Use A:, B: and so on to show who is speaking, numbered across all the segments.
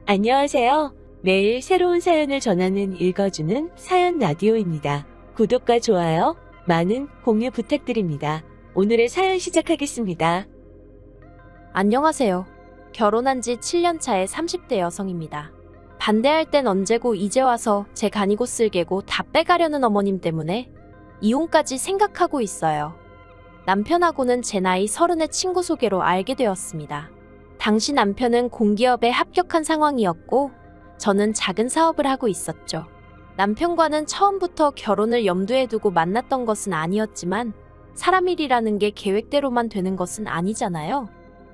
A: 안녕하세요. 매일 새로운 사연을 전하는 읽어주는 사연 라디오입니다. 구독과 좋아요, 많은 공유 부탁드립니다. 오늘의 사연 시작하겠습니다.
B: 안녕하세요. 결혼한 지 7년 차의 30대 여성입니다. 반대할 땐 언제고 이제 와서 제 간이고 쓸개고 다 빼가려는 어머님 때문에 이혼까지 생각하고 있어요. 남편하고는 제 나이 30의 친구 소개로 알게 되었습니다. 당시 남편은 공기업에 합격한 상황이었고 저는 작은 사업을 하고 있었죠. 남편과는 처음부터 결혼을 염두에 두고 만났던 것은 아니었지만 사람 일이라는 게 계획대로만 되는 것은 아니잖아요.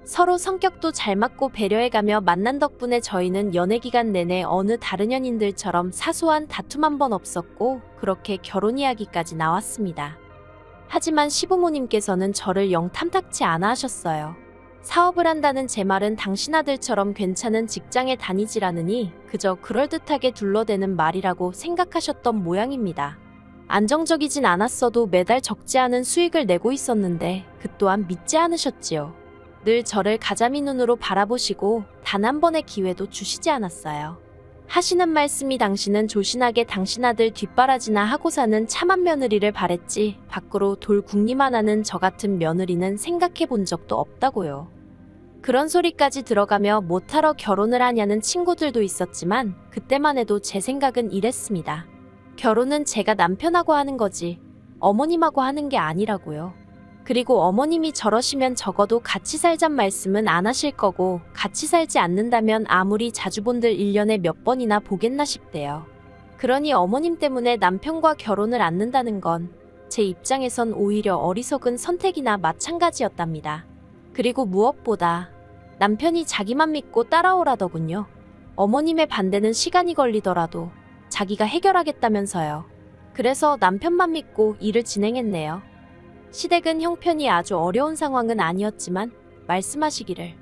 B: 서로 성격도 잘 맞고 배려해가며 만난 덕분에 저희는 연애 기간 내내 어느 다른 연인들처럼 사소한 다툼 한 번 없었고 그렇게 결혼 이야기까지 나왔습니다. 하지만 시부모님께서는 저를 영 탐탁치 않아 하셨어요. 사업을 한다는 제 말은 당신 아들처럼 괜찮은 직장에 다니지라느니 그저 그럴듯하게 둘러대는 말이라고 생각하셨던 모양입니다. 안정적이진 않았어도 매달 적지 않은 수익을 내고 있었는데 그 또한 믿지 않으셨지요. 늘 저를 가자미 눈으로 바라보시고 단 한 번의 기회도 주시지 않았어요. 하시는 말씀이 당신은 조신하게 당신 아들 뒷바라지나 하고 사는 참한 며느리를 바랬지 밖으로 돌 궁리만 하는 저 같은 며느리는 생각해 본 적도 없다고요. 그런 소리까지 들어가며 못하러 결혼을 하냐는 친구들도 있었지만 그때만 해도 제 생각은 이랬습니다. 결혼은 제가 남편하고 하는 거지 어머님하고 하는 게 아니라고요. 그리고 어머님이 저러시면 적어도 같이 살잔 말씀은 안 하실 거고 같이 살지 않는다면 아무리 자주 본들 1년에 몇 번이나 보겠나 싶대요. 그러니 어머님 때문에 남편과 결혼을 않는다는 건 제 입장에선 오히려 어리석은 선택이나 마찬가지였답니다. 그리고 무엇보다 남편이 자기만 믿고 따라오라더군요. 어머님의 반대는 시간이 걸리더라도 자기가 해결하겠다면서요. 그래서 남편만 믿고 일을 진행했네요. 시댁은 형편이 아주 어려운 상황은 아니었지만 말씀하시기를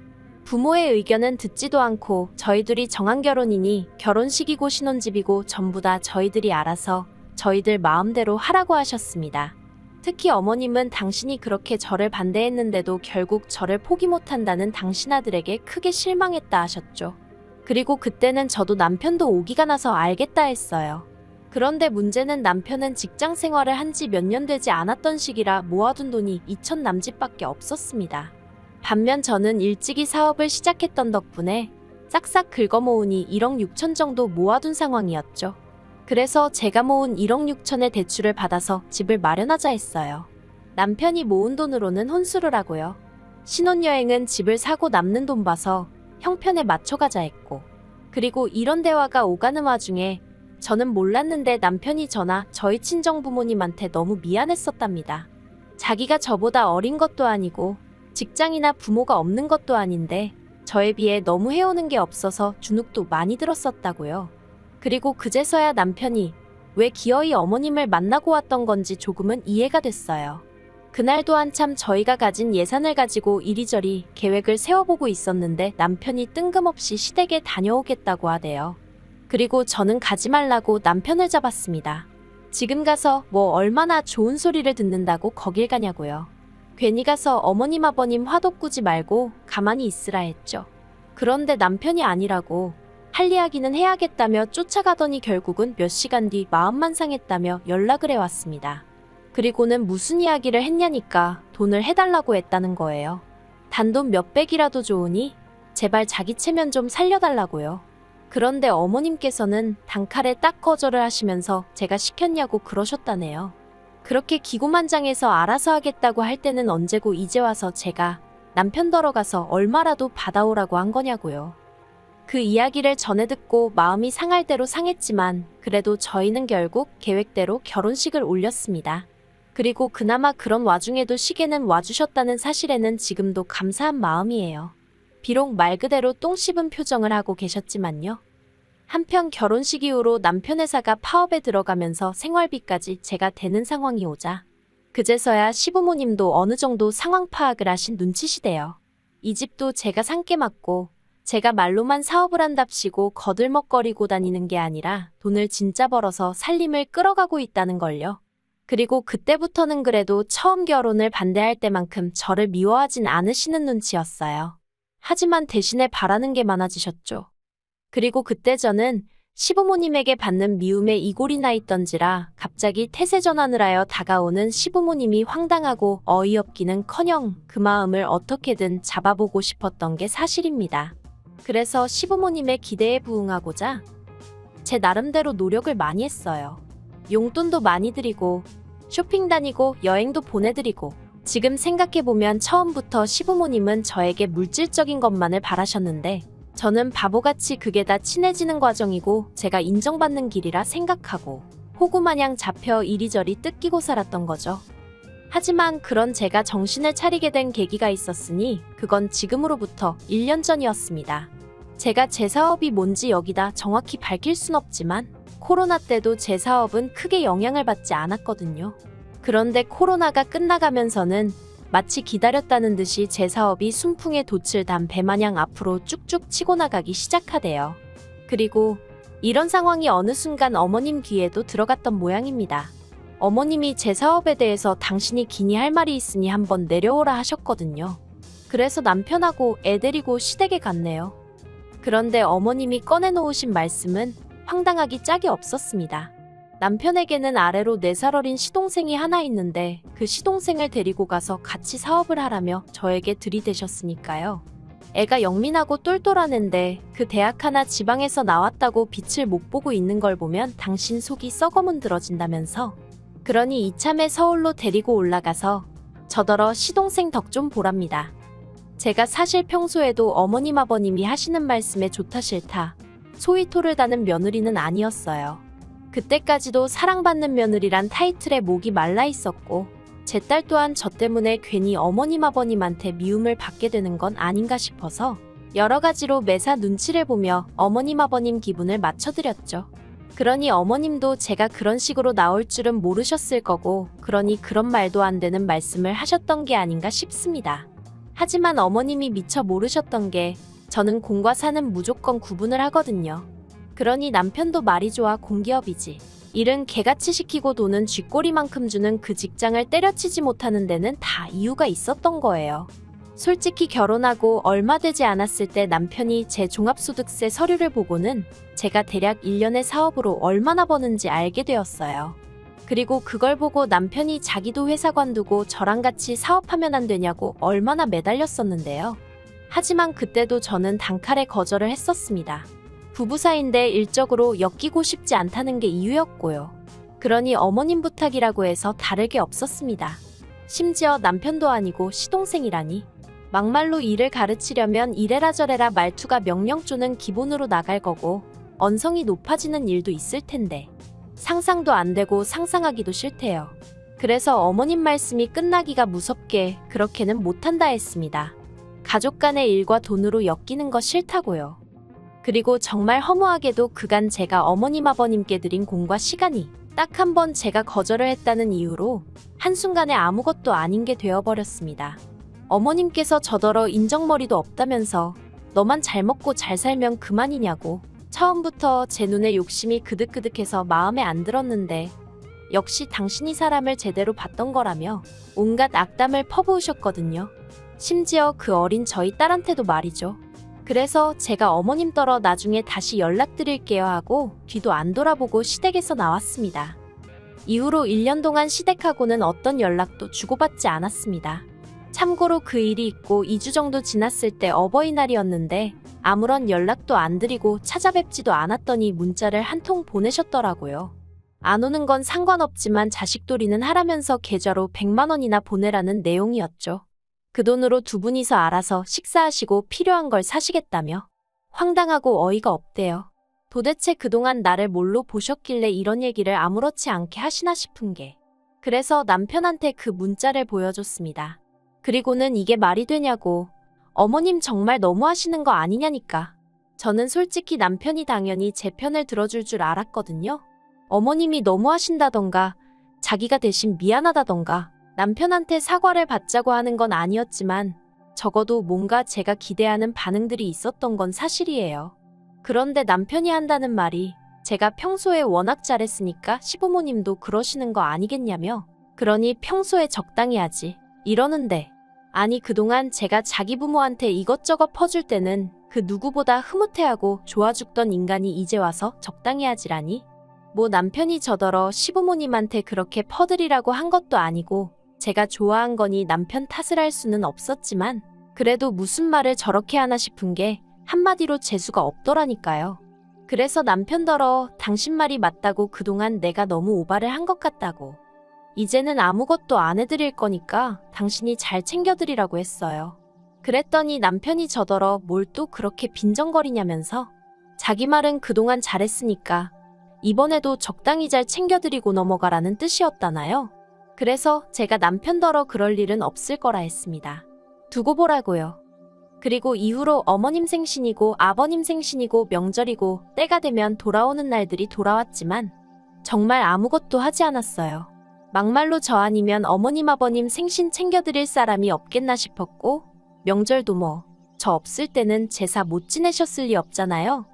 B: 부모의 의견은 듣지도 않고 저희들이 정한 결혼이니 결혼식이고 신혼집이고 전부 다 저희들이 알아서 저희들 마음대로 하라고 하셨습니다. 특히 어머님은 당신이 그렇게 저를 반대했는데도 결국 저를 포기 못한다는 당신 아들에게 크게 실망했다 하셨죠. 그리고 그때는 저도 남편도 오기가 나서 알겠다 했어요. 그런데 문제는 남편은 직장 생활을 한 지 몇 년 되지 않았던 시기라 모아둔 돈이 2천 남짓밖에 없었습니다. 반면 저는 일찍이 사업을 시작했던 덕분에 싹싹 긁어모으니 1억 6천 정도 모아둔 상황이었죠. 그래서 제가 모은 1억 6천의 대출을 받아서 집을 마련하자 했어요. 남편이 모은 돈으로는 혼수를 하고요. 신혼여행은 집을 사고 남는 돈 봐서 형편에 맞춰가자 했고 그리고 이런 대화가 오가는 와중에 저는 몰랐는데 남편이 저나 저희 친정 부모님한테 너무 미안했었답니다. 자기가 저보다 어린 것도 아니고 직장이나 부모가 없는 것도 아닌데 저에 비해 너무 해오는 게 없어서 주눅도 많이 들었었다고요. 그리고 그제서야 남편이 왜 기어이 어머님을 만나고 왔던 건지 조금은 이해가 됐어요. 그날도 한참 저희가 가진 예산을 가지고 이리저리 계획을 세워보고 있었는데 남편이 뜬금없이 시댁에 다녀오겠다고 하대요. 그리고 저는 가지 말라고 남편을 잡았습니다. 지금 가서 뭐 얼마나 좋은 소리를 듣는다고 거길 가냐고요. 괜히 가서 어머님 아버님 화도 꾸지 말고 가만히 있으라 했죠. 그런데 남편이 아니라고 할 이야기는 해야겠다며 쫓아가더니 결국은 몇 시간 뒤 마음만 상했다며 연락을 해왔습니다. 그리고는 무슨 이야기를 했냐니까 돈을 해달라고 했다는 거예요. 단돈 몇백이라도 좋으니 제발 자기 체면 좀 살려달라고요. 그런데 어머님께서는 단칼에 딱 거절을 하시면서 제가 시켰냐고 그러셨다네요. 그렇게 기고만장해서 알아서 하겠다고 할 때는 언제고 이제 와서 제가 남편 덜어가서 얼마라도 받아오라고 한 거냐고요. 그 이야기를 전해 듣고 마음이 상할 대로 상했지만 그래도 저희는 결국 계획대로 결혼식을 올렸습니다. 그리고 그나마 그런 와중에도 시계는 와주셨다는 사실에는 지금도 감사한 마음이에요. 비록 말 그대로 똥 씹은 표정을 하고 계셨지만요. 한편 결혼식 이후로 남편 회사가 파업에 들어가면서 생활비까지 제가 대는 상황이 오자 그제서야 시부모님도 어느 정도 상황 파악을 하신 눈치시대요. 이 집도 제가 상께 맡고 제가 말로만 사업을 한답시고 거들먹거리고 다니는 게 아니라 돈을 진짜 벌어서 살림을 끌어가고 있다는 걸요. 그리고 그때부터는 그래도 처음 결혼을 반대할 때만큼 저를 미워하진 않으시는 눈치였어요. 하지만 대신에 바라는 게 많아지셨죠. 그리고 그때 저는 시부모님에게 받는 미움에 이골이 나 있던지라 갑자기 태세 전환을 하여 다가오는 시부모님이 황당하고 어이없기는커녕 그 마음을 어떻게든 잡아보고 싶었던 게 사실입니다. 그래서 시부모님의 기대에 부응하고자 제 나름대로 노력을 많이 했어요. 용돈도 많이 드리고 쇼핑 다니고 여행도 보내드리고 지금 생각해보면 처음부터 시부모님은 저에게 물질적인 것만을 바라셨는데 저는 바보같이 그게 다 친해지는 과정이고 제가 인정받는 길이라 생각하고 호구마냥 잡혀 이리저리 뜯기고 살았던 거죠. 하지만 그런 제가 정신을 차리게 된 계기가 있었으니 그건 지금으로부터 1년 전이었습니다. 제가 제 사업이 뭔지 여기다 정확히 밝힐 순 없지만 코로나 때도 제 사업은 크게 영향을 받지 않았거든요. 그런데 코로나가 끝나가면서는 마치 기다렸다는 듯이 제 사업이 순풍에 돛을 단 배마냥 앞으로 쭉쭉 치고 나가기 시작하대요. 그리고 이런 상황이 어느 순간 어머님 귀에도 들어갔던 모양입니다. 어머님이 제 사업에 대해서 당신이 기니 할 말이 있으니 한번 내려오라 하셨거든요. 그래서 남편하고 애 데리고 시댁에 갔네요. 그런데 어머님이 꺼내놓으신 말씀은 황당하기 짝이 없었습니다. 남편에게는 아래로 4살 어린 시동생이 하나 있는데 그 시동생을 데리고 가서 같이 사업을 하라며 저에게 들이대셨으니까요. 애가 영민하고 똘똘한 앤데 그 대학 하나 지방에서 나왔다고 빛을 못 보고 있는 걸 보면 당신 속이 썩어문드러진다면서 그러니 이참에 서울로 데리고 올라가서 저더러 시동생 덕 좀 보랍니다. 제가 사실 평소에도 어머님 아버님이 하시는 말씀에 좋다 싫다 소위 토를 다는 며느리는 아니었어요. 그때까지도 사랑받는 며느리란 타이틀에 목이 말라 있었고 제 딸 또한 저 때문에 괜히 어머님 아버님한테 미움을 받게 되는 건 아닌가 싶어서 여러 가지로 매사 눈치를 보며 어머님 아버님 기분을 맞춰드렸죠. 그러니 어머님도 제가 그런 식으로 나올 줄은 모르셨을 거고 그러니 그런 말도 안 되는 말씀을 하셨던 게 아닌가 싶습니다. 하지만 어머님이 미처 모르셨던 게 저는 공과 사는 무조건 구분을 하거든요. 그러니 남편도 말이 좋아 공기업이지. 일은 개같이 시키고 돈은 쥐꼬리만큼 주는 그 직장을 때려치지 못하는 데는 다 이유가 있었던 거예요. 솔직히 결혼하고 얼마 되지 않았을 때 남편이 제 종합소득세 서류를 보고는 제가 대략 1년의 사업으로 얼마나 버는지 알게 되었어요. 그리고 그걸 보고 남편이 자기도 회사 관두고 저랑 같이 사업하면 안 되냐고 얼마나 매달렸었는데요. 하지만 그때도 저는 단칼에 거절을 했었습니다. 부부 사이인데 일적으로 엮이고 싶지 않다는 게 이유였고요. 그러니 어머님 부탁이라고 해서 다를 게 없었습니다. 심지어 남편도 아니고 시동생이라니. 막말로 일을 가르치려면 이래라 저래라 말투가 명령조는 기본으로 나갈 거고 언성이 높아지는 일도 있을 텐데 상상도 안 되고 상상하기도 싫대요. 그래서 어머님 말씀이 끝나기가 무섭게 그렇게는 못한다 했습니다. 가족 간의 일과 돈으로 엮이는 거 싫다고요. 그리고 정말 허무하게도 그간 제가 어머님 아버님께 드린 공과 시간이 딱 한 번 제가 거절을 했다는 이유로 한순간에 아무것도 아닌 게 되어버렸습니다. 어머님께서 저더러 인정머리도 없다면서 너만 잘 먹고 잘 살면 그만이냐고 처음부터 제 눈에 욕심이 그득그득해서 마음에 안 들었는데 역시 당신이 사람을 제대로 봤던 거라며 온갖 악담을 퍼부으셨거든요. 심지어 그 어린 저희 딸한테도 말이죠. 그래서 제가 어머님 떨어 나중에 다시 연락드릴게요 하고 뒤도 안 돌아보고 시댁에서 나왔습니다. 이후로 1년 동안 시댁하고는 어떤 연락도 주고받지 않았습니다. 참고로 그 일이 있고 2주 정도 지났을 때 어버이날이었는데 아무런 연락도 안 드리고 찾아뵙지도 않았더니 문자를 한 통 보내셨더라고요. 안 오는 건 상관없지만 자식돌이는 하라면서 계좌로 100만 원이나 보내라는 내용이었죠. 그 돈으로 두 분이서 알아서 식사하시고 필요한 걸 사시겠다며. 황당하고 어이가 없대요. 도대체 그동안 나를 뭘로 보셨길래 이런 얘기를 아무렇지 않게 하시나 싶은 게. 그래서 남편한테 그 문자를 보여줬습니다. 그리고는 이게 말이 되냐고. 어머님 정말 너무하시는 거 아니냐니까. 저는 솔직히 남편이 당연히 제 편을 들어줄 줄 알았거든요. 어머님이 너무하신다던가 자기가 대신 미안하다던가 남편한테 사과를 받자고 하는 건 아니었지만 적어도 뭔가 제가 기대하는 반응들이 있었던 건 사실이에요. 그런데 남편이 한다는 말이 제가 평소에 워낙 잘했으니까 시부모님도 그러시는 거 아니겠냐며 그러니 평소에 적당히 하지 이러는데 아니 그동안 제가 자기 부모한테 이것저것 퍼줄 때는 그 누구보다 흐뭇해하고 좋아 죽던 인간이 이제 와서 적당히 하지라니? 뭐 남편이 저더러 시부모님한테 그렇게 퍼드리라고 한 것도 아니고 제가 좋아한 거니 남편 탓을 할 수는 없었지만 그래도 무슨 말을 저렇게 하나 싶은 게 한마디로 재수가 없더라니까요. 그래서 남편더러 당신 말이 맞다고 그동안 내가 너무 오바를 한 것 같다고. 이제는 아무것도 안 해드릴 거니까 당신이 잘 챙겨드리라고 했어요. 그랬더니 남편이 저더러 뭘 또 그렇게 빈정거리냐면서 자기 말은 그동안 잘했으니까 이번에도 적당히 잘 챙겨드리고 넘어가라는 뜻이었다나요? 그래서 제가 남편더러 그럴 일은 없을 거라 했습니다. 두고 보라고요. 그리고 이후로 어머님 생신이고 아버님 생신이고 명절이고 때가 되면 돌아오는 날들이 돌아왔지만 정말 아무것도 하지 않았어요. 막말로 저 아니면 어머님 아버님 생신 챙겨드릴 사람이 없겠나 싶었고 명절도 뭐 저 없을 때는 제사 못 지내셨을 리 없잖아요.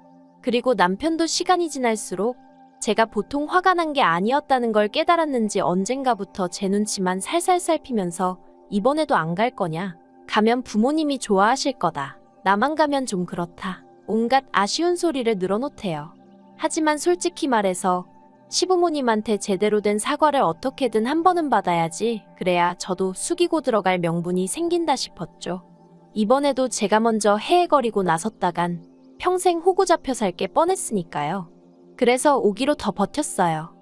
B: 그리고 남편도 시간이 지날수록 제가 보통 화가 난 게 아니었다는 걸 깨달았는지 언젠가부터 제 눈치만 살살 살피면서 이번에도 안 갈 거냐? 가면 부모님이 좋아하실 거다. 나만 가면 좀 그렇다. 온갖 아쉬운 소리를 늘어놓대요. 하지만 솔직히 말해서 시부모님한테 제대로 된 사과를 어떻게든 한 번은 받아야지. 그래야 저도 숙이고 들어갈 명분이 생긴다 싶었죠. 이번에도 제가 먼저 헤헤거리고 나섰다간 평생 호구 잡혀 살 게 뻔했으니까요. 그래서 오기로 더 버텼어요.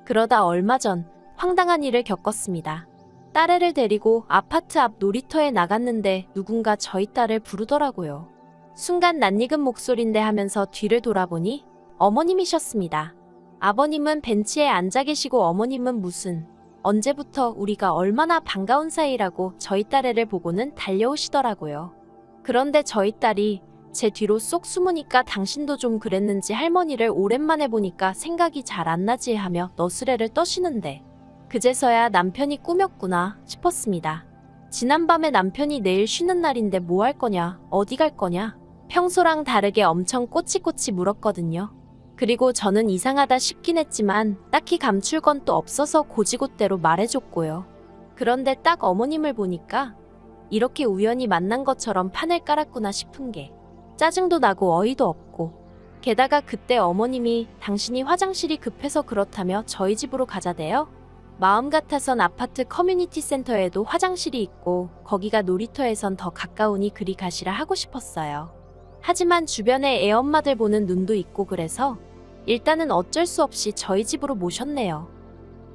B: 그러다 얼마 전 황당한 일을 겪었습니다. 딸애를 데리고 아파트 앞 놀이터에 나갔는데 누군가 저희 딸을 부르더라고요. 순간 낯익은 목소린데 하면서 뒤를 돌아보니 어머님이셨습니다. 아버님은 벤치에 앉아 계시고 어머님은 무슨 언제부터 우리가 얼마나 반가운 사이라고 저희 딸애를 보고는 달려오시더라고요. 그런데 저희 딸이 제 뒤로 쏙 숨으니까 당신도 좀 그랬는지 할머니를 오랜만에 보니까 생각이 잘 안 나지 하며 너스레를 떠시는데 그제서야 남편이 꾸몄구나 싶었습니다. 지난밤에 남편이 내일 쉬는 날인데 뭐 할 거냐, 어디 갈 거냐, 평소랑 다르게 엄청 꼬치꼬치 물었거든요. 그리고 저는 이상하다 싶긴 했지만 딱히 감출 건 또 없어서 고지고대로 말해줬고요. 그런데 딱 어머님을 보니까 이렇게 우연히 만난 것처럼 판을 깔았구나 싶은 게 짜증도 나고 어이도 없고 게다가 그때 어머님이 당신이 화장실이 급해서 그렇다며 저희 집으로 가자대요. 마음 같아선 아파트 커뮤니티 센터에도 화장실이 있고 거기가 놀이터에선 더 가까우니 그리 가시라 하고 싶었어요. 하지만 주변에 애엄마들 보는 눈도 있고 그래서 일단은 어쩔 수 없이 저희 집으로 모셨네요.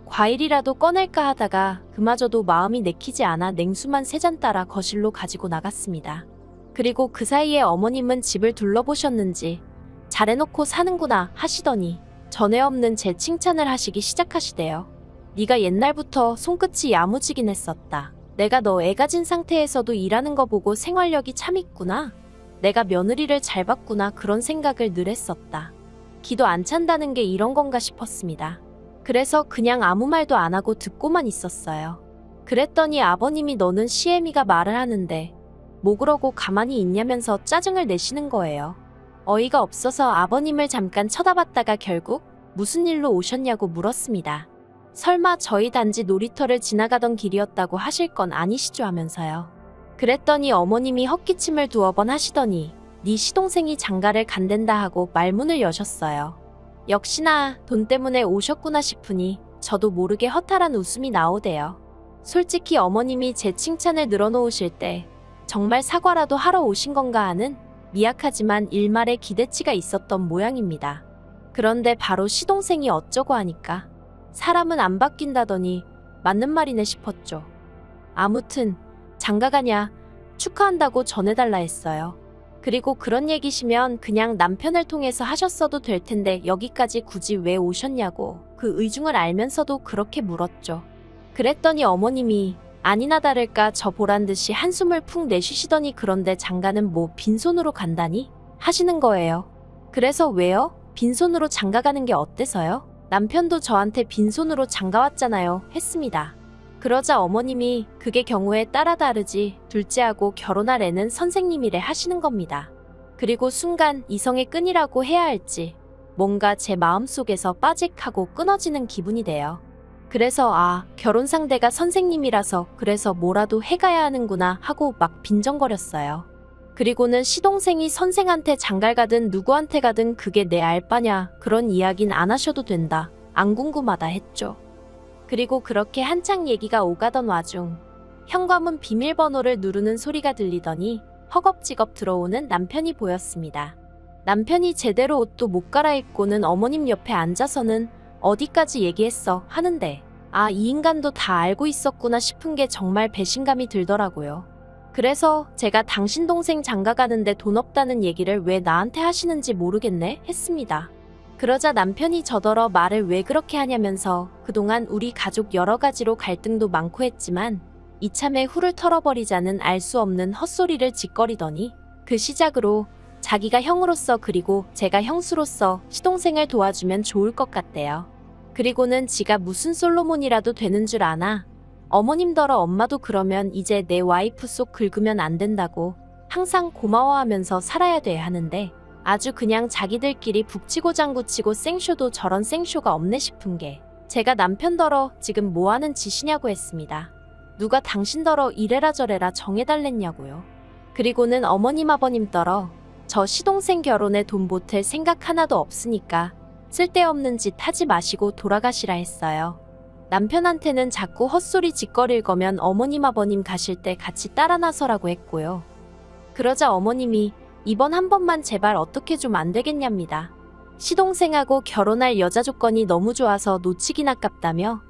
B: 과일이라도 꺼낼까 하다가 그마저도 마음이 내키지 않아 냉수만 3잔 따라 거실로 가지고 나갔습니다. 그리고 그 사이에 어머님은 집을 둘러보셨는지 잘해놓고 사는구나 하시더니 전에 없는 제 칭찬을 하시기 시작하시대요. 네가 옛날부터 손끝이 야무지긴 했었다. 내가 너 애 가진 상태에서도 일하는 거 보고 생활력이 참 있구나. 내가 며느리를 잘 봤구나 그런 생각을 늘 했었다. 기도 안 찬다는 게 이런 건가 싶었습니다. 그래서 그냥 아무 말도 안 하고 듣고만 있었어요. 그랬더니 아버님이 너는 시애미가 말을 하는데 뭐 그러고 가만히 있냐면서 짜증을 내시는 거예요. 어이가 없어서 아버님을 잠깐 쳐다봤다가 결국 무슨 일로 오셨냐고 물었습니다. 설마 저희 단지 놀이터를 지나가던 길이었다고 하실 건 아니시죠 하면서요. 그랬더니 어머님이 헛기침을 2번 하시더니 네 시동생이 장가를 간댄다 하고 말문을 여셨어요. 역시나 돈 때문에 오셨구나 싶으니 저도 모르게 허탈한 웃음이 나오대요. 솔직히 어머님이 제 칭찬을 늘어놓으실 때 정말 사과라도 하러 오신 건가 하는 미약하지만 일말의 기대치가 있었던 모양입니다. 그런데 바로 시동생이 어쩌고 하니까 사람은 안 바뀐다더니 맞는 말이네 싶었죠. 아무튼 장가가냐 축하한다고 전해달라 했어요. 그리고 그런 얘기시면 그냥 남편을 통해서 하셨어도 될 텐데 여기까지 굳이 왜 오셨냐고 그 의중을 알면서도 그렇게 물었죠. 그랬더니 어머님이 아니나 다를까 저 보란 듯이 한숨을 푹 내쉬시더니 그런데 장가는 뭐 빈손으로 간다니? 하시는 거예요. 그래서 왜요? 빈손으로 장가가는 게 어때서요? 남편도 저한테 빈손으로 장가왔잖아요. 했습니다. 그러자 어머님이 그게 경우에 따라 다르지 둘째하고 결혼할 애는 선생님이래 하시는 겁니다. 그리고 순간 이성의 끈이라고 해야 할지 뭔가 제 마음속에서 빠직하고 끊어지는 기분이 돼요. 그래서 결혼 상대가 선생님이라서 그래서 뭐라도 해가야 하는구나 하고 막 빈정거렸어요. 그리고는 시동생이 선생한테 장가가든 누구한테 가든 그게 내 알바냐, 그런 이야긴 안 하셔도 된다. 안 궁금하다 했죠. 그리고 그렇게 한창 얘기가 오가던 와중 현관문 비밀번호를 누르는 소리가 들리더니 허겁지겁 들어오는 남편이 보였습니다. 남편이 제대로 옷도 못 갈아입고는 어머님 옆에 앉아서는 어디까지 얘기했어 하는데, 아, 이 인간도 다 알고 있었구나 싶은 게 정말 배신감이 들더라고요. 그래서 제가 당신 동생 장가 가는데 돈 없다는 얘기를 왜 나한테 하시는지 모르겠네 했습니다. 그러자 남편이 저더러 말을 왜 그렇게 하냐면서 그동안 우리 가족 여러 가지로 갈등도 많고 했지만 이참에 훌을 털어버리자는 알 수 없는 헛소리를 짓거리더니 그 시작으로 자기가 형으로서 그리고 제가 형수로서 시동생을 도와주면 좋을 것 같대요. 그리고는 지가 무슨 솔로몬이라도 되는 줄 아나? 어머님더러 엄마도 그러면 이제 내 와이프 속 긁으면 안 된다고 항상 고마워하면서 살아야 돼 하는데, 아주 그냥 자기들끼리 북치고 장구치고 생쇼도 저런 생쇼가 없네 싶은 게 제가 남편더러 지금 뭐하는 짓이냐고 했습니다. 누가 당신더러 이래라 저래라 정해달랬냐고요. 그리고는 어머님 아버님더러 저 시동생 결혼에 돈 보탤 생각 하나도 없으니까 쓸데없는 짓 하지 마시고 돌아가시라 했어요. 남편한테는 자꾸 헛소리 짓거릴 거면 어머님 아버님 가실 때 같이 따라 나서라고 했고요. 그러자 어머님이 이번 한 번만 제발 어떻게 좀 안 되겠냐입니다. 시동생하고 결혼할 여자 조건이 너무 좋아서 놓치긴 아깝다며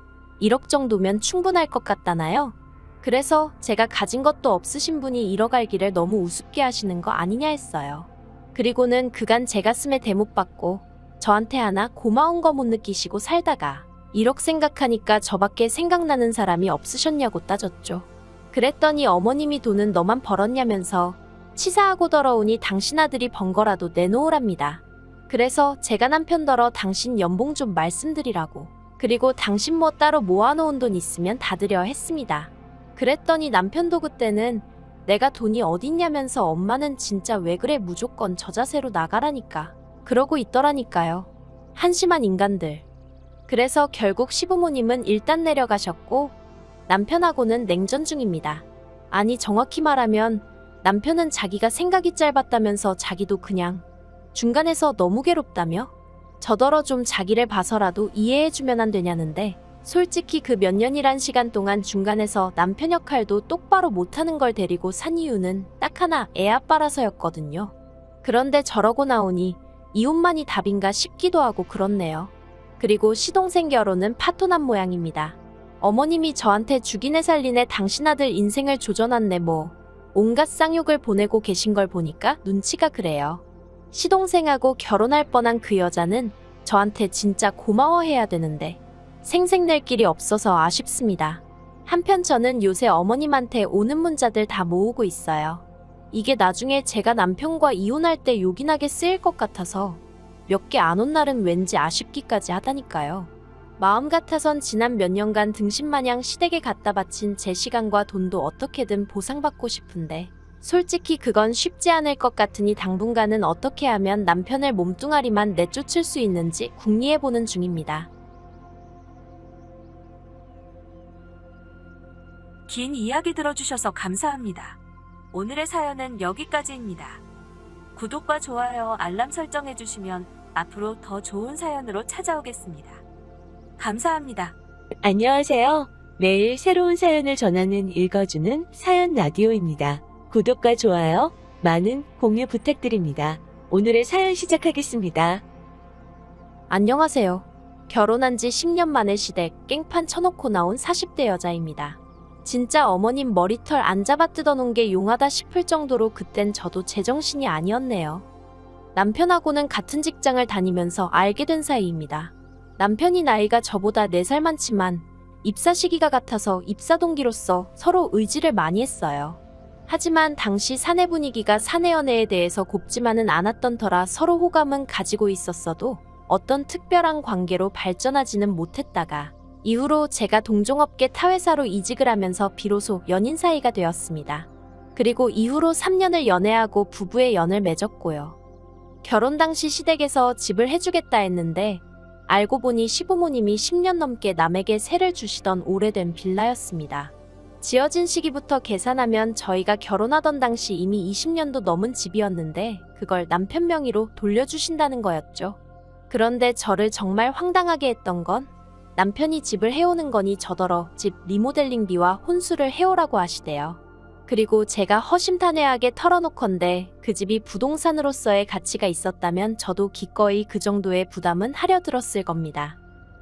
B: 1억 정도면 충분할 것 같다나요? 그래서 제가 가진 것도 없으신 분이 1억 알기를 너무 우습게 하시는 거 아니냐 했어요. 그리고는 그간 제 가슴에 대못 받고 저한테 하나 고마운 거 못 느끼시고 살다가 1억 생각하니까 저밖에 생각나는 사람이 없으셨냐고 따졌죠. 그랬더니 어머님이 돈은 너만 벌었냐면서 치사하고 더러우니 당신 아들이 번 거라도 내놓으랍니다. 그래서 제가 남편더러 당신 연봉 좀 말씀드리라고, 그리고 당신 뭐 따로 모아놓은 돈 있으면 다 드려 했습니다. 그랬더니 남편도 그때는 내가 돈이 어딨냐면서 엄마는 진짜 왜 그래 무조건 저 자세로 나가라니까 그러고 있더라니까요. 한심한 인간들. 그래서 결국 시부모님은 일단 내려가셨고 남편하고는 냉전 중입니다. 아니 정확히 말하면 남편은 자기가 생각이 짧았다면서 자기도 그냥 중간에서 너무 괴롭다며 저더러 좀 자기를 봐서라도 이해해주면 안 되냐는데, 솔직히 그 몇 년이란 시간 동안 중간에서 남편 역할도 똑바로 못하는 걸 데리고 산 이유는 딱 하나, 애 아빠라서였거든요. 그런데 저러고 나오니 이혼만이 답인가 싶기도 하고 그렇네요. 그리고 시동생 결혼은 파토난 모양입니다. 어머님이 저한테 죽이네 살리네 당신 아들 인생을 조져놨네 뭐 온갖 쌍욕을 보내고 계신 걸 보니까 눈치가 그래요. 시동생하고 결혼할 뻔한 그 여자는 저한테 진짜 고마워해야 되는데 생색낼 길이 없어서 아쉽습니다. 한편 저는 요새 어머님한테 오는 문자들 다 모으고 있어요. 이게 나중에 제가 남편과 이혼할 때 요긴하게 쓰일 것 같아서 몇 개 안 온 날은 왠지 아쉽기까지 하다니까요. 마음 같아선 지난 몇 년간 등신마냥 시댁에 갖다 바친 제 시간과 돈도 어떻게든 보상받고 싶은데 솔직히 그건 쉽지 않을 것 같으니 당분간은 어떻게 하면 남편을 몸뚱아리만 내쫓을 수 있는지 궁리해보는 중입니다.
A: 긴 이야기 들어주셔서 감사합니다. 오늘의 사연은 여기까지입니다. 구독과 좋아요, 알람 설정해주시면 앞으로 더 좋은 사연으로 찾아오겠습니다. 감사합니다. 안녕하세요. 매일 새로운 사연을 전하는 읽어주는 사연 라디오입니다. 구독과 좋아요, 많은 공유 부탁드립니다. 오늘의 사연 시작하겠습니다.
B: 안녕하세요. 결혼한 지 10년 만에 시댁 깽판 쳐놓고 나온 40대 여자입니다. 진짜 어머님 머리털 안 잡아 뜯어놓은 게 용하다 싶을 정도로 그땐 저도 제정신이 아니었네요. 남편하고는 같은 직장을 다니면서 알게 된 사이입니다. 남편이 나이가 저보다 4살 많지만 입사 시기가 같아서 입사 동기로서 서로 의지를 많이 했어요. 하지만 당시 사내 분위기가 사내 연애에 대해서 곱지만은 않았던 터라 서로 호감은 가지고 있었어도 어떤 특별한 관계로 발전하지는 못했다가 이후로 제가 동종업계 타회사로 이직을 하면서 비로소 연인 사이가 되었습니다. 그리고 이후로 3년을 연애하고 부부의 연을 맺었고요. 결혼 당시 시댁에서 집을 해주겠다 했는데 알고 보니 시부모님이 10년 넘게 남에게 세를 주시던 오래된 빌라였습니다. 지어진 시기부터 계산하면 저희가 결혼하던 당시 이미 20년도 넘은 집이었는데 그걸 남편 명의로 돌려주신다는 거였죠. 그런데 저를 정말 황당하게 했던 건 남편이 집을 해오는 거니 저더러 집 리모델링비와 혼수를 해오라고 하시대요. 그리고 제가 허심탄회하게 털어놓건데 그 집이 부동산으로서의 가치가 있었다면 저도 기꺼이 그 정도의 부담은 하려 들었을 겁니다.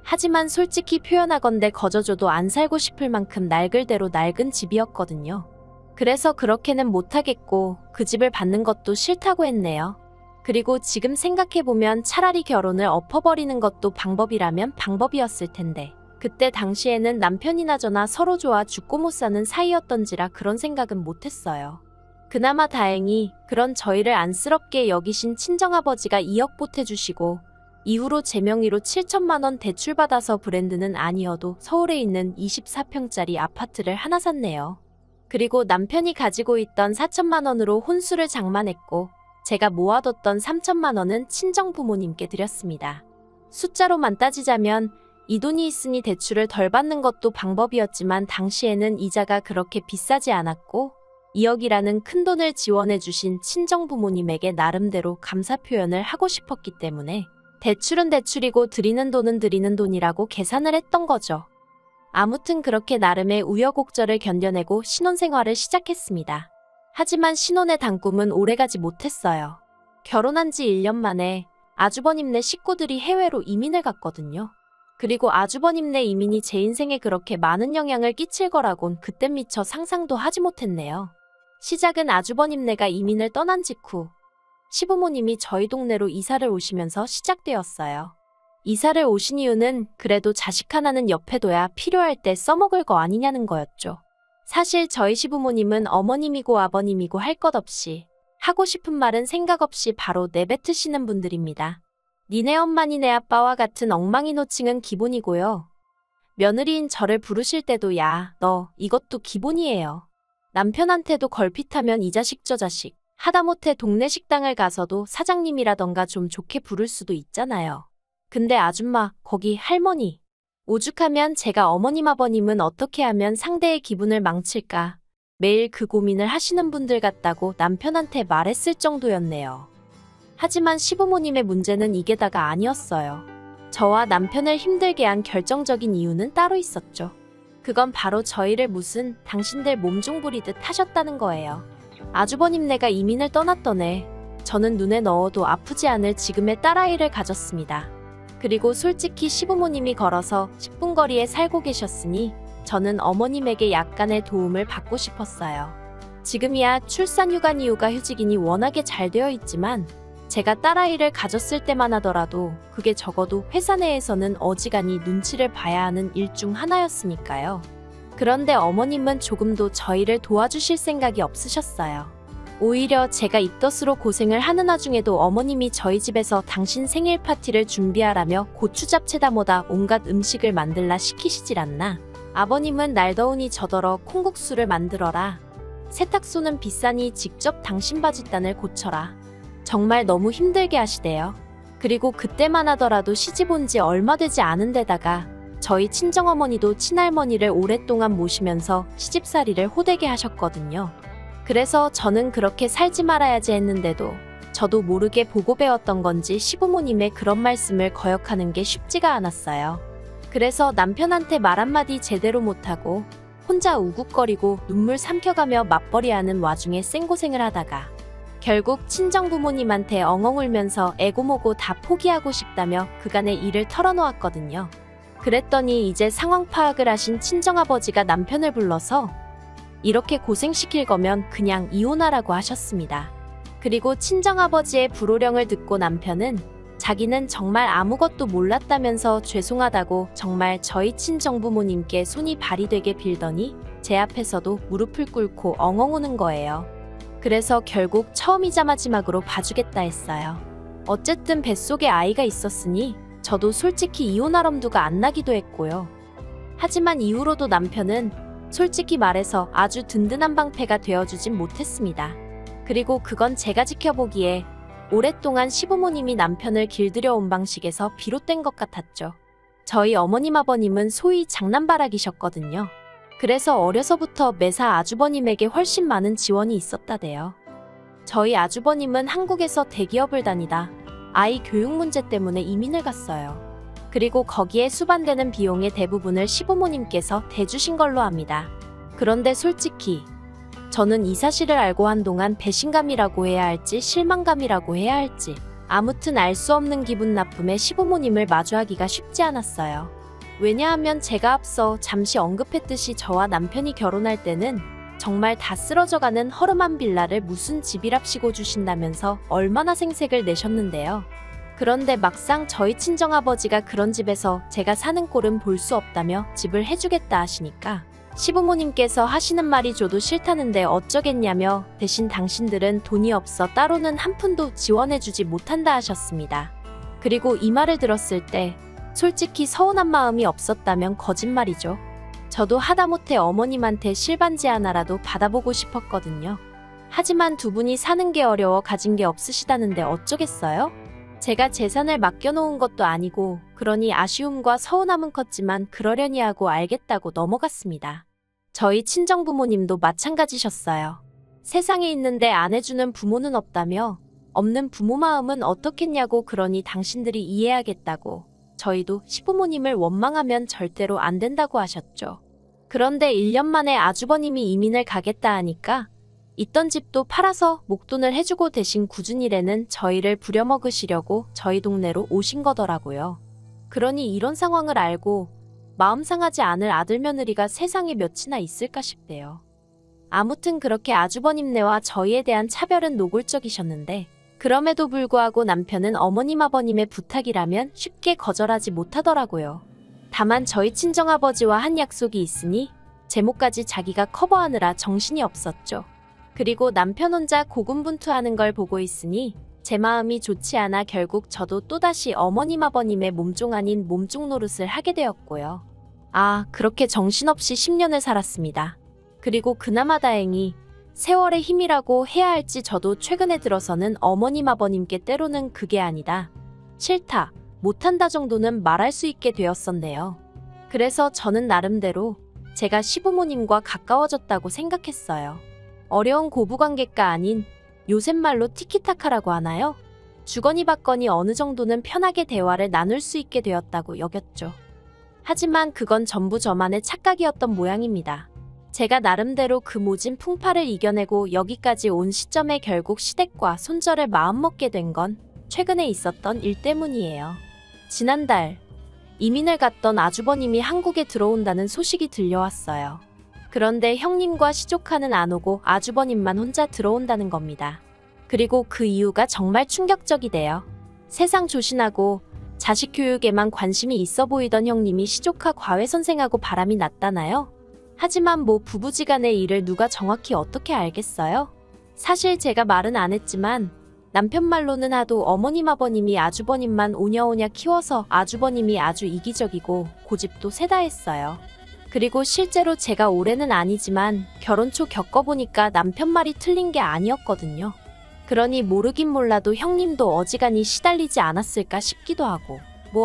B: 하지만 솔직히 표현하건대 거저줘도 안 살고 싶을 만큼 낡을 대로 낡은 집이었거든요. 그래서 그렇게는 못하겠고 그 집을 받는 것도 싫다고 했네요. 그리고 지금 생각해보면 차라리 결혼을 엎어버리는 것도 방법이라면 방법이었을 텐데 그때 당시에는 남편이나 저나 서로 좋아 죽고 못 사는 사이였던지라 그런 생각은 못했어요. 그나마 다행히 그런 저희를 안쓰럽게 여기신 친정아버지가 2억 보태주시고 이후로 제 명의로 7천만 원 대출받아서 브랜드는 아니어도 서울에 있는 24평짜리 아파트를 하나 샀네요. 그리고 남편이 가지고 있던 4천만 원으로 혼수를 장만했고 제가 모아뒀던 3천만 원은 친정 부모님께 드렸습니다. 숫자로만 따지자면 이 돈이 있으니 대출을 덜 받는 것도 방법이었지만 당시에는 이자가 그렇게 비싸지 않았고 2억이라는 큰 돈을 지원해 주신 친정 부모님에게 나름대로 감사 표현을 하고 싶었기 때문에 대출은 대출이고 드리는 돈은 드리는 돈이라고 계산을 했던 거죠. 아무튼 그렇게 나름의 우여곡절을 견뎌내고 신혼생활을 시작했습니다. 하지만 신혼의 단꿈은 오래가지 못했어요. 결혼한 지 1년 만에 아주버님네 식구들이 해외로 이민을 갔거든요. 그리고 아주버님네 이민이 제 인생에 그렇게 많은 영향을 끼칠 거라곤 그땐 미처 상상도 하지 못했네요. 시작은 아주버님네가 이민을 떠난 직후 시부모님이 저희 동네로 이사를 오시면서 시작되었어요. 이사를 오신 이유는 그래도 자식 하나는 옆에 둬야 필요할 때 써먹을 거 아니냐는 거였죠. 사실 저희 시부모님은 어머님이고 아버님이고 할 것 없이 하고 싶은 말은 생각 없이 바로 내뱉으시는 분들입니다. 니네 엄마 니네 아빠와 같은 엉망이 노칭은 기본이고요. 며느리인 저를 부르실 때도 야, 너 이것도 기본이에요. 남편한테도 걸핏하면 이 자식 저 자식 하다못해 동네 식당을 가서도 사장님이라던가 좀 좋게 부를 수도 있잖아요. 근데 아줌마, 거기 할머니. 오죽하면 제가 어머님 아버님은 어떻게 하면 상대의 기분을 망칠까 매일 그 고민을 하시는 분들 같다고 남편한테 말했을 정도였네요. 하지만 시부모님의 문제는 이게 다가 아니었어요. 저와 남편을 힘들게 한 결정적인 이유는 따로 있었죠. 그건 바로 저희를 무슨 당신들 몸종 부리듯 하셨다는 거예요. 아주버님네가 이민을 떠났던 해 저는 눈에 넣어도 아프지 않을 지금의 딸아이를 가졌습니다. 그리고 솔직히 시부모님이 걸어서 10분 거리에 살고 계셨으니 저는 어머님에게 약간의 도움을 받고 싶었어요. 지금이야 출산휴가 휴직이니 워낙에 잘 되어 있지만 제가 딸아이를 가졌을 때만 하더라도 그게 적어도 회사 내에서는 어지간히 눈치를 봐야 하는 일 중 하나였으니까요. 그런데 어머님은 조금도 저희를 도와주실 생각이 없으셨어요. 오히려 제가 입덧으로 고생을 하는 와중에도 어머님이 저희 집에서 당신 생일 파티를 준비하라며 고추 잡채다 뭐다 온갖 음식을 만들라 시키시질 않나. 아버님은 날 더우니 저더러 콩국수를 만들어라. 세탁소는 비싸니 직접 당신 바짓단을 고쳐라. 정말 너무 힘들게 하시대요. 그리고 그때만 하더라도 시집 온 지 얼마 되지 않은 데다가 저희 친정어머니도 친할머니를 오랫동안 모시면서 시집살이를 호되게 하셨거든요. 그래서 저는 그렇게 살지 말아야지 했는데도 저도 모르게 보고 배웠던 건지 시부모님의 그런 말씀을 거역하는 게 쉽지가 않았어요. 그래서 남편한테 말 한마디 제대로 못하고 혼자 우국거리고 눈물 삼켜가며 맞벌이하는 와중에 생고생을 하다가 결국 친정부모님한테 엉엉 울면서 애고모고 다 포기하고 싶다며 그간의 일을 털어놓았거든요. 그랬더니 이제 상황 파악을 하신 친정아버지가 남편을 불러서 이렇게 고생시킬 거면 그냥 이혼하라고 하셨습니다. 그리고 친정아버지의 불호령을 듣고 남편은 자기는 정말 아무것도 몰랐다면서 죄송하다고 정말 저희 친정부모님께 손이 발이 되게 빌더니 제 앞에서도 무릎을 꿇고 엉엉 우는 거예요. 그래서 결국 처음이자 마지막으로 봐주겠다 했어요. 어쨌든 뱃속에 아이가 있었으니 저도 솔직히 이혼할 엄두가 안 나기도 했고요. 하지만 이후로도 남편은 솔직히 말해서 아주 든든한 방패가 되어주진 못했습니다. 그리고 그건 제가 지켜보기에 오랫동안 시부모님이 남편을 길들여온 방식에서 비롯된 것 같았죠. 저희 어머님 아버님은 소위 장남바락이셨거든요. 그래서 어려서부터 매사 아주버님에게 훨씬 많은 지원이 있었다대요. 저희 아주버님은 한국에서 대기업을 다니다 아이 교육 문제 때문에 이민을 갔어요. 그리고 거기에 수반되는 비용의 대부분을 시부모님께서 대주신 걸로 압니다. 그런데 솔직히 저는 이 사실을 알고 한동안 배신감이라고 해야 할지 실망감이라고 해야 할지 아무튼 알 수 없는 기분 나쁨에 시부모님을 마주하기가 쉽지 않았어요. 왜냐하면 제가 앞서 잠시 언급했듯이 저와 남편이 결혼할 때는 정말 다 쓰러져가는 허름한 빌라를 무슨 집이랍시고 주신다면서 얼마나 생색을 내셨는데요. 그런데 막상 저희 친정아버지가 그런 집에서 제가 사는 꼴은 볼 수 없다며 집을 해주겠다 하시니까 시부모님께서 하시는 말이 줘도 싫다는데 어쩌겠냐며 대신 당신들은 돈이 없어 따로는 한 푼도 지원해주지 못한다 하셨습니다. 그리고 이 말을 들었을 때 솔직히 서운한 마음이 없었다면 거짓말이죠. 저도 하다못해 어머님한테 실반지 하나라도 받아보고 싶었거든요. 하지만 두 분이 사는 게 어려워 가진 게 없으시다는데 어쩌겠어요? 제가 재산을 맡겨놓은 것도 아니고 그러니 아쉬움과 서운함은 컸지만 그러려니 하고 알겠다고 넘어갔습니다. 저희 친정부모님도 마찬가지셨어요. 세상에 있는데 안 해주는 부모는 없다며 없는 부모 마음은 어떻겠냐고 그러니 당신들이 이해하겠다고 저희도 시부모님을 원망하면 절대로 안 된다고 하셨죠. 그런데 1년 만에 아주버님이 이민을 가겠다 하니까 있던 집도 팔아서 목돈을 해주고 대신 꾸준히래는 저희를 부려먹으시려고 저희 동네로 오신 거더라고요. 그러니 이런 상황을 알고 마음 상하지 않을 아들 며느리가 세상에 몇이나 있을까 싶대요. 아무튼 그렇게 아주버님네와 저희에 대한 차별은 노골적이셨는데 그럼에도 불구하고 남편은 어머님 아버님의 부탁이라면 쉽게 거절하지 못하더라고요. 다만 저희 친정아버지와 한 약속이 있으니 제목까지 자기가 커버하느라 정신이 없었죠. 그리고 남편 혼자 고군분투하는 걸 보고 있으니 제 마음이 좋지 않아 결국 저도 또다시 어머님 아버님의 몸종 아닌 몸종 노릇을 하게 되었고요. 그렇게 정신없이 10년을 살았습니다. 그리고 그나마 다행히 세월의 힘이라고 해야 할지 저도 최근에 들어서는 어머님 아버님께 때로는 그게 아니다, 싫다, 못한다 정도는 말할 수 있게 되었었네요. 그래서 저는 나름대로 제가 시부모님과 가까워졌다고 생각했어요. 어려운 고부관계가 아닌 요새 말로 티키타카라고 하나요? 주거니 받거니 어느 정도는 편하게 대화를 나눌 수 있게 되었다고 여겼죠. 하지만 그건 전부 저만의 착각이었던 모양입니다. 제가 나름대로 그 모진 풍파를 이겨내고 여기까지 온 시점에 결국 시댁과 손절을 마음먹게 된 건 최근에 있었던 일 때문이에요. 지난달 이민을 갔던 아주버님이 한국에 들어온다는 소식이 들려왔어요. 그런데 형님과 시조카는 안 오고 아주버님만 혼자 들어온다는 겁니다. 그리고 그 이유가 정말 충격적이대요. 세상 조신하고 자식 교육에만 관심이 있어 보이던 형님이 시조카 과외선생하고 바람이 났다나요? 하지만 뭐 부부지간의 일을 누가 정확히 어떻게 알겠어요? 사실 제가 말은 안 했지만 남편 말로는 하도 어머님 아버님이 아주버님만 오냐오냐 키워서 아주버님이 아주 이기적이고 고집도 세다 했어요. 그리고 실제로 제가 올해는 아니지만 결혼 초 겪어보니까 남편 말이 틀린 게 아니었거든요. 그러니 모르긴 몰라도 형님도 어지간히 시달리지 않았을까 싶기도 하고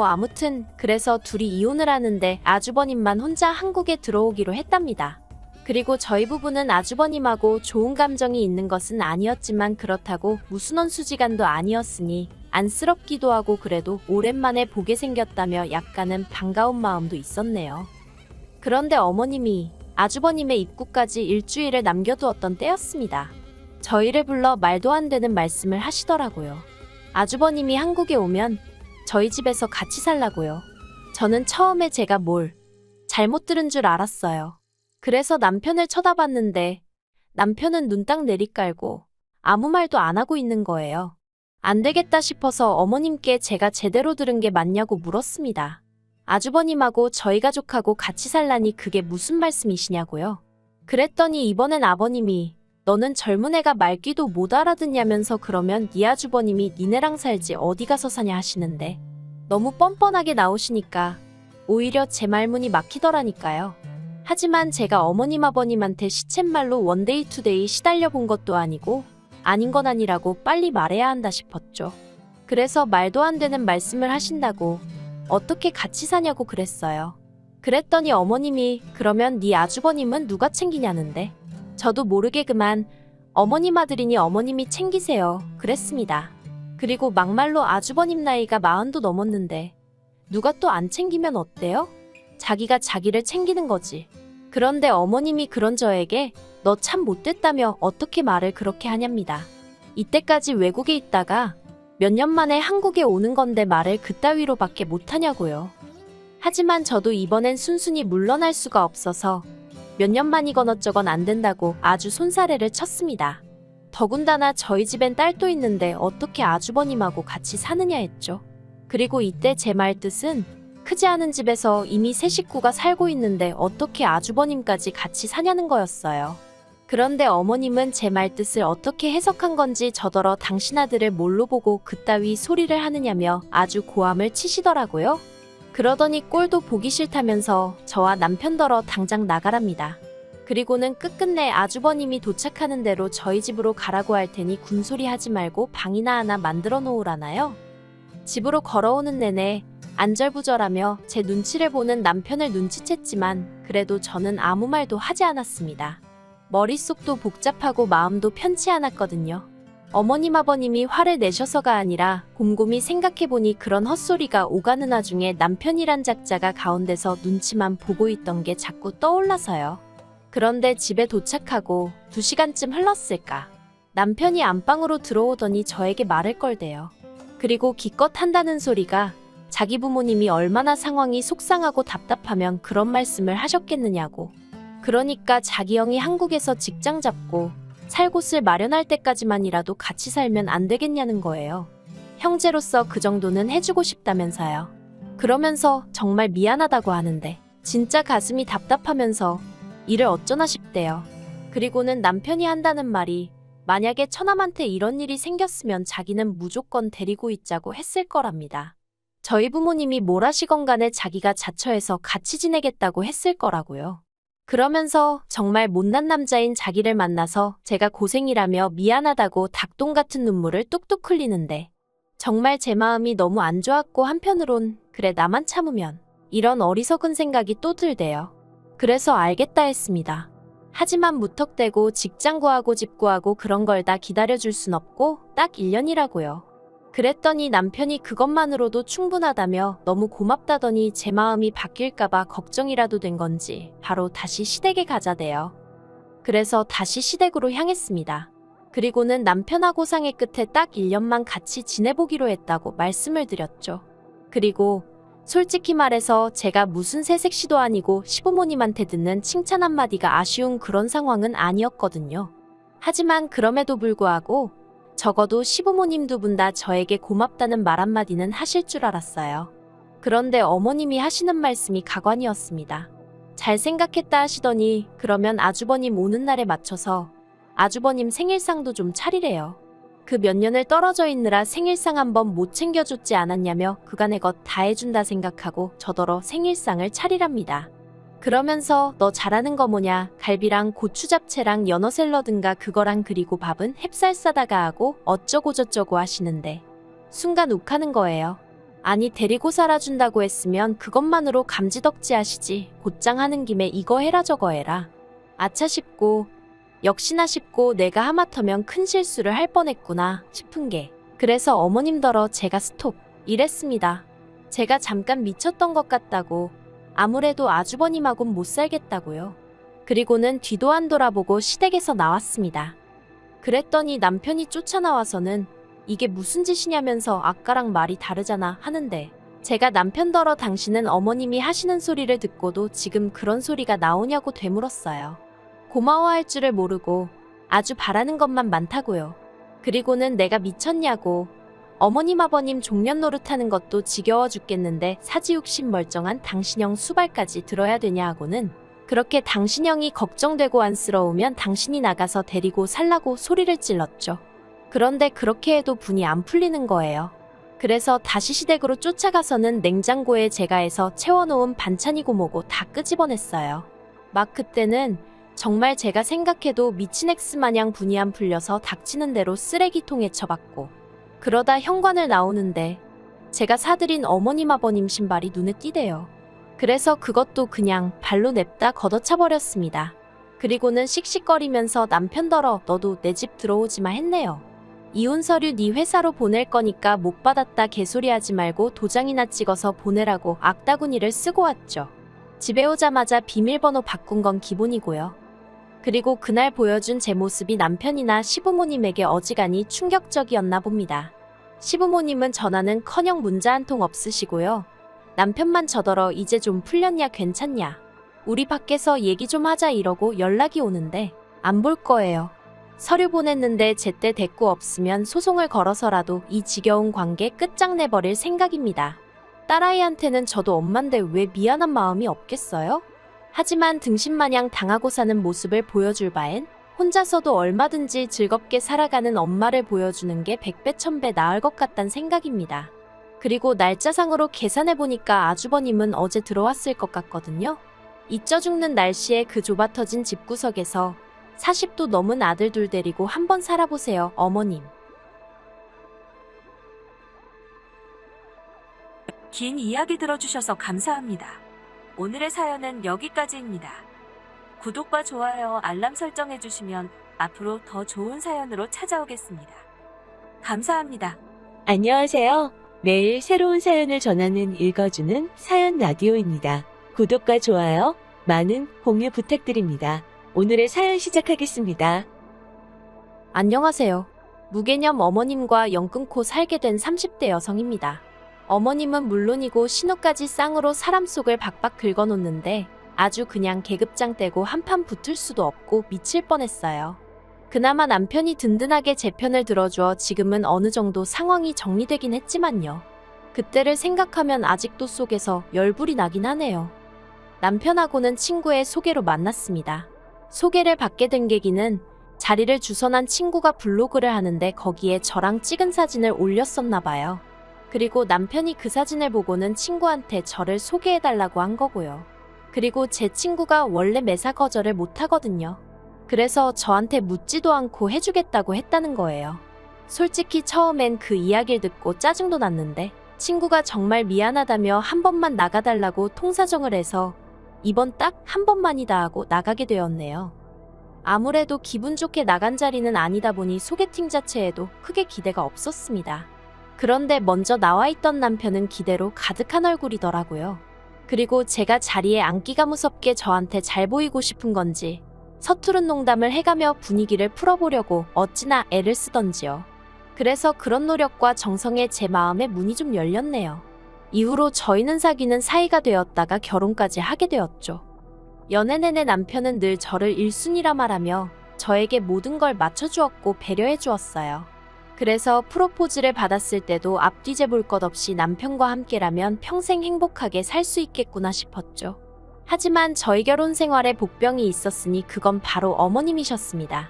B: 아무튼 그래서 둘이 이혼을 하는데 아주버님만 혼자 한국에 들어오기로 했답니다. 그리고 저희 부부는 아주버님하고 좋은 감정이 있는 것은 아니었지만 그렇다고 무슨 원수지간도 아니었으니 안쓰럽기도 하고 그래도 오랜만에 보게 생겼다며 약간은 반가운 마음도 있었네요. 그런데 어머님이 아주버님의 입구까지 일주일을 남겨두었던 때였습니다. 저희를 불러 말도 안 되는 말씀을 하시더라고요. 아주버님이 한국에 오면 저희 집에서 같이 살라고요. 저는 처음에 제가 뭘 잘못 들은 줄 알았어요. 그래서 남편을 쳐다봤는데 남편은 눈 딱 내리깔고 아무 말도 안 하고 있는 거예요. 안 되겠다 싶어서 어머님께 제가 제대로 들은 게 맞냐고 물었습니다. 아주버님하고 저희 가족하고 같이 살라니 그게 무슨 말씀이시냐고요. 그랬더니 이번엔 아버님이 너는 젊은 애가 말귀도 못 알아듣냐면서 그러면 네 아주버님이 니네랑 살지 어디 가서 사냐 하시는데 너무 뻔뻔하게 나오시니까 오히려 제 말문이 막히더라니까요. 하지만 제가 어머님 아버님한테 시쳇말로 원데이 투데이 시달려 본 것도 아니고 아닌 건 아니라고 빨리 말해야 한다 싶었죠. 그래서 말도 안 되는 말씀을 하신다고 어떻게 같이 사냐고 그랬어요. 그랬더니 어머님이 그러면 네 아주버님은 누가 챙기냐는데 저도 모르게 그만 어머님 아들이니 어머님이 챙기세요 그랬습니다. 그리고 막말로 아주버님 나이가 40도 넘었는데 누가 또 안 챙기면 어때요? 자기가 자기를 챙기는 거지. 그런데 어머님이 그런 저에게 너 참 못됐다며 어떻게 말을 그렇게 하냐입니다. 이때까지 외국에 있다가 몇 년 만에 한국에 오는 건데 말을 그따위로밖에 못하냐고요. 하지만 저도 이번엔 순순히 물러날 수가 없어서 몇 년 만이건 어쩌건 안 된다고 아주 손사래를 쳤습니다. 더군다나 저희 집엔 딸도 있는데 어떻게 아주버님하고 같이 사느냐 했죠. 그리고 이때 제 말뜻은 크지 않은 집에서 이미 세 식구가 살고 있는데 어떻게 아주버님까지 같이 사냐는 거였어요. 그런데 어머님은 제 말뜻을 어떻게 해석한 건지 저더러 당신 아들을 뭘로 보고 그따위 소리를 하느냐며 아주 고함을 치시더라고요. 그러더니 꼴도 보기 싫다면서 저와 남편더러 당장 나가랍니다. 그리고는 끝끝내 아주버님이 도착하는 대로 저희 집으로 가라고 할 테니 군소리 하지 말고 방이나 하나 만들어 놓으라나요? 집으로 걸어오는 내내 안절부절하며 제 눈치를 보는 남편을 눈치챘지만 그래도 저는 아무 말도 하지 않았습니다. 머릿속도 복잡하고 마음도 편치 않았거든요. 어머님 아버님이 화를 내셔서가 아니라 곰곰이 생각해보니 그런 헛소리가 오가는 와중에 남편이란 작자가 가운데서 눈치만 보고 있던 게 자꾸 떠올라서요. 그런데 집에 도착하고 2시간쯤 흘렀을까. 남편이 안방으로 들어오더니 저에게 말을 걸대요. 그리고 기껏 한다는 소리가 자기 부모님이 얼마나 상황이 속상하고 답답하면 그런 말씀을 하셨겠느냐고. 그러니까 자기 형이 한국에서 직장 잡고 살 곳을 마련할 때까지만이라도 같이 살면 안 되겠냐는 거예요. 형제로서 그 정도는 해주고 싶다면서요. 그러면서 정말 미안하다고 하는데 진짜 가슴이 답답하면서 일을 어쩌나 싶대요. 그리고는 남편이 한다는 말이 만약에 처남한테 이런 일이 생겼으면 자기는 무조건 데리고 있자고 했을 거랍니다. 저희 부모님이 뭘 하시건 간에 자기가 자처해서 같이 지내겠다고 했을 거라고요. 그러면서 정말 못난 남자인 자기를 만나서 제가 고생이라며 미안하다고 닭똥 같은 눈물을 뚝뚝 흘리는데 정말 제 마음이 너무 안 좋았고 한편으론 그래 나만 참으면 이런 어리석은 생각이 또 들대요. 그래서 알겠다 했습니다. 하지만 무턱대고 직장 구하고 집 구하고 그런 걸 다 기다려줄 순 없고 딱 1년이라고요. 그랬더니 남편이 그것만으로도 충분하다며 너무 고맙다더니 제 마음이 바뀔까봐 걱정이라도 된 건지 바로 다시 시댁에 가자대요. 그래서 다시 시댁으로 향했습니다. 그리고는 남편하고 상의 끝에 딱 1년만 같이 지내보기로 했다고 말씀을 드렸죠. 그리고 솔직히 말해서 제가 무슨 새색시도 아니고 시부모님한테 듣는 칭찬 한마디가 아쉬운 그런 상황은 아니었거든요. 하지만 그럼에도 불구하고 적어도 시부모님 두 분 다 저에게 고맙다는 말 한마디는 하실 줄 알았어요. 그런데 어머님이 하시는 말씀이 가관이었습니다. 잘 생각했다 하시더니 그러면 아주버님 오는 날에 맞춰서 아주버님 생일상도 좀 차리래요. 그 몇 년을 떨어져 있느라 생일상 한번 못 챙겨줬지 않았냐며 그간의 것 다 해준다 생각하고 저더러 생일상을 차리랍니다. 그러면서 너 잘하는 거 뭐냐 갈비랑 고추 잡채랑 연어 샐러드인가 그거랑 그리고 밥은 햅쌀 싸다가 하고 어쩌고 저쩌고 하시는데 순간 욱하는 거예요. 아니 데리고 살아준다고 했으면 그것만으로 감지덕지 하시지 곧장 하는 김에 이거 해라 저거 해라. 아차 싶고 역시나 싶고 내가 하마터면 큰 실수를 할 뻔했구나 싶은 게 그래서 어머님더러 제가 스톱 이랬습니다. 제가 잠깐 미쳤던 것 같다고 아무래도 아주버님하고는 못 살겠다고요. 그리고는 뒤도 안 돌아보고 시댁에서 나왔습니다. 그랬더니 남편이 쫓아나와서는 이게 무슨 짓이냐면서 아까랑 말이 다르잖아 하는데 제가 남편더러 당신은 어머님이 하시는 소리를 듣고도 지금 그런 소리가 나오냐고 되물었어요. 고마워할 줄을 모르고 아주 바라는 것만 많다고요. 그리고는 내가 미쳤냐고 어머님 아버님 종년 노릇하는 것도 지겨워 죽겠는데 사지육신 멀쩡한 당신형 수발까지 들어야 되냐 하고는 그렇게 당신형이 걱정되고 안쓰러우면 당신이 나가서 데리고 살라고 소리를 찔렀죠. 그런데 그렇게 해도 분이 안 풀리는 거예요. 그래서 다시 시댁으로 쫓아가서는 냉장고에 제가 해서 채워놓은 반찬이고 뭐고 다 끄집어냈어요. 막 그때는 정말 제가 생각해도 미친 엑스 마냥 분이 안 풀려서 닥치는 대로 쓰레기통에 처박고 그러다 현관을 나오는데 제가 사드린 어머님 아버님 신발이 눈에 띄대요. 그래서 그것도 그냥 발로 냅다 걷어차 버렸습니다. 그리고는 씩씩거리면서 남편더러 너도 내 집 들어오지마 했네요. 이혼 서류 네 회사로 보낼 거니까 못 받았다 개소리하지 말고 도장이나 찍어서 보내라고 악다구니를 쓰고 왔죠. 집에 오자마자 비밀번호 바꾼 건 기본이고요. 그리고 그날 보여준 제 모습이 남편이나 시부모님에게 어지간히 충격적이었나 봅니다. 시부모님은 전화는커녕 문자 한 통 없으시고요. 남편만 저더러 이제 좀 풀렸냐 괜찮냐 우리 밖에서 얘기 좀 하자 이러고 연락이 오는데 안 볼 거예요. 서류 보냈는데 제때 대꾸 없으면 소송을 걸어서라도 이 지겨운 관계 끝장내버릴 생각입니다. 딸아이한테는 저도 엄만데 왜 미안한 마음이 없겠어요? 하지만 등신마냥 당하고 사는 모습을 보여줄 바엔 혼자서도 얼마든지 즐겁게 살아가는 엄마를 보여주는 게 100배 1000배 나을 것 같단 생각입니다. 그리고 날짜상으로 계산해보니까 아주버님은 어제 들어왔을 것 같거든요. 이 쪄 죽는 날씨에 그 좁아터진 집구석에서 40도 넘은 아들 둘 데리고 한번 살아보세요, 어머님.
A: 긴 이야기 들어주셔서 감사합니다. 오늘의 사연은 여기까지입니다. 구독과 좋아요, 알람 설정해주시면 앞으로 더 좋은 사연으로 찾아오겠습니다. 감사합니다. 안녕하세요. 매일 새로운 사연을 전하는 읽어주는 사연 라디오입니다. 구독과 좋아요, 많은 공유 부탁드립니다. 오늘의 사연 시작하겠습니다.
B: 안녕하세요. 무개념 어머님과 연 끊고 살게 된 30대 여성입니다. 어머님은 물론이고 신우까지 쌍으로 사람 속을 박박 긁어놓는데 아주 그냥 계급장 떼고 한판 붙을 수도 없고 미칠 뻔했어요. 그나마 남편이 든든하게 제 편을 들어주어 지금은 어느 정도 상황이 정리되긴 했지만요. 그때를 생각하면 아직도 속에서 열불이 나긴 하네요. 남편하고는 친구의 소개로 만났습니다. 소개를 받게 된 계기는 자리를 주선한 친구가 블로그를 하는데 거기에 저랑 찍은 사진을 올렸었나 봐요. 그리고 남편이 그 사진을 보고는 친구한테 저를 소개해달라고 한 거고요. 그리고 제 친구가 원래 매사 거절을 못하거든요. 그래서 저한테 묻지도 않고 해주겠다고 했다는 거예요. 솔직히 처음엔 그 이야기를 듣고 짜증도 났는데 친구가 정말 미안하다며 한 번만 나가달라고 통사정을 해서 이번 딱 한 번만이다 하고 나가게 되었네요. 아무래도 기분 좋게 나간 자리는 아니다 보니 소개팅 자체에도 크게 기대가 없었습니다. 그런데 먼저 나와 있던 남편은 기대로 가득한 얼굴이더라고요. 그리고 제가 자리에 앉기가 무섭게 저한테 잘 보이고 싶은 건지 서투른 농담을 해가며 분위기를 풀어보려고 어찌나 애를 쓰던지요. 그래서 그런 노력과 정성에 제 마음의 문이 좀 열렸네요. 이후로 저희는 사귀는 사이가 되었다가 결혼까지 하게 되었죠. 연애 내내 남편은 늘 저를 1순위라 말하며 저에게 모든 걸 맞춰주었고 배려해 주었어요. 그래서 프로포즈를 받았을 때도 앞뒤 재볼 것 없이 남편과 함께라면 평생 행복하게 살 수 있겠구나 싶었죠. 하지만 저희 결혼 생활에 복병이 있었으니 그건 바로 어머님이셨습니다.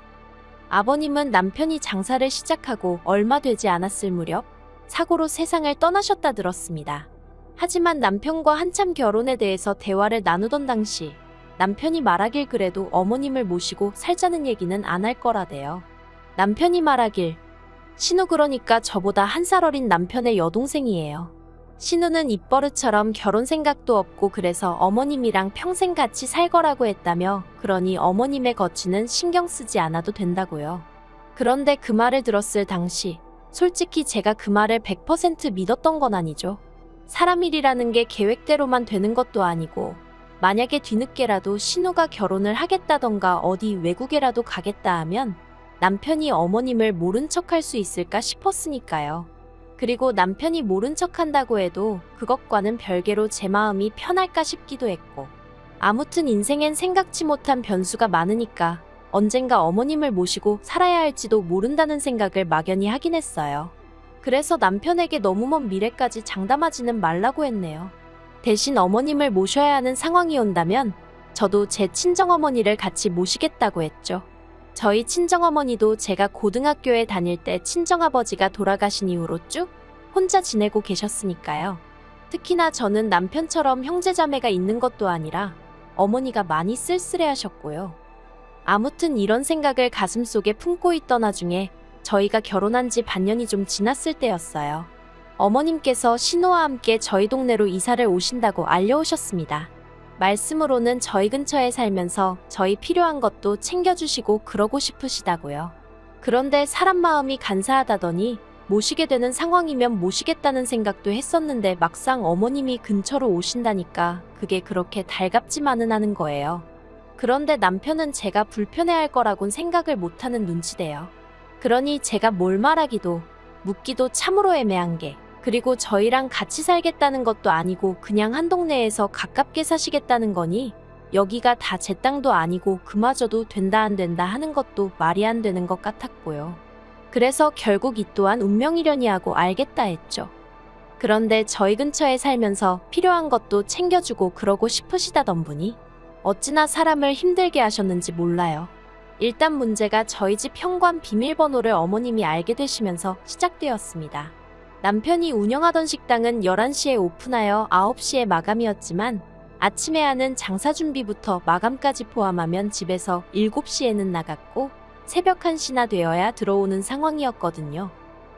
B: 아버님은 남편이 장사를 시작하고 얼마 되지 않았을 무렵 사고로 세상을 떠나셨다 들었습니다. 하지만 남편과 한참 결혼에 대해서 대화를 나누던 당시 남편이 말하길 그래도 어머님을 모시고 살자는 얘기는 안 할 거라대요. 남편이 말하길 신우 그러니까 저보다 1살 어린 남편의 여동생이에요. 신우는 입버릇처럼 결혼 생각도 없고 그래서 어머님이랑 평생 같이 살 거라고 했다며 그러니 어머님의 거취는 신경 쓰지 않아도 된다고요. 그런데 그 말을 들었을 당시 솔직히 제가 그 말을 100% 믿었던 건 아니죠. 사람 일이라는 게 계획대로만 되는 것도 아니고 만약에 뒤늦게라도 신우가 결혼을 하겠다던가 어디 외국에라도 가겠다 하면 남편이 어머님을 모른 척할 수 있을까 싶었으니까요. 그리고 남편이 모른 척한다고 해도 그것과는 별개로 제 마음이 편할까 싶기도 했고 아무튼 인생엔 생각지 못한 변수가 많으니까 언젠가 어머님을 모시고 살아야 할지도 모른다는 생각을 막연히 하긴 했어요. 그래서 남편에게 너무 먼 미래까지 장담하지는 말라고 했네요. 대신 어머님을 모셔야 하는 상황이 온다면 저도 제 친정어머니를 같이 모시겠다고 했죠. 저희 친정어머니도 제가 고등학교에 다닐 때 친정아버지가 돌아가신 이후로 쭉 혼자 지내고 계셨으니까요. 특히나 저는 남편처럼 형제자매가 있는 것도 아니라 어머니가 많이 쓸쓸해하셨고요. 아무튼 이런 생각을 가슴속에 품고 있던 와중에 저희가 결혼한 지 반년이 좀 지났을 때였어요. 어머님께서 신호와 함께 저희 동네로 이사를 오신다고 알려오셨습니다. 말씀으로는 저희 근처에 살면서 저희 필요한 것도 챙겨주시고 그러고 싶으시다고요. 그런데 사람 마음이 간사하다더니 모시게 되는 상황이면 모시겠다는 생각도 했었는데 막상 어머님이 근처로 오신다니까 그게 그렇게 달갑지만은 않은 거예요. 그런데 남편은 제가 불편해할 거라곤 생각을 못하는 눈치대요. 그러니 제가 뭘 말하기도 묻기도 참으로 애매한 게, 그리고 저희랑 같이 살겠다는 것도 아니고 그냥 한 동네에서 가깝게 사시겠다는 거니 여기가 다 제 땅도 아니고 그마저도 된다 안 된다 하는 것도 말이 안 되는 것 같았고요. 그래서 결국 이 또한 운명이려니 하고 알겠다 했죠. 그런데 저희 근처에 살면서 필요한 것도 챙겨주고 그러고 싶으시다던 분이 어찌나 사람을 힘들게 하셨는지 몰라요. 일단 문제가 저희 집 현관 비밀번호를 어머님이 알게 되시면서 시작되었습니다. 남편이 운영하던 식당은 11시에 오픈하여 9시에 마감이었지만 아침에 하는 장사 준비부터 마감까지 포함하면 집에서 7시에는 나갔고 새벽 1시나 되어야 들어오는 상황이었거든요.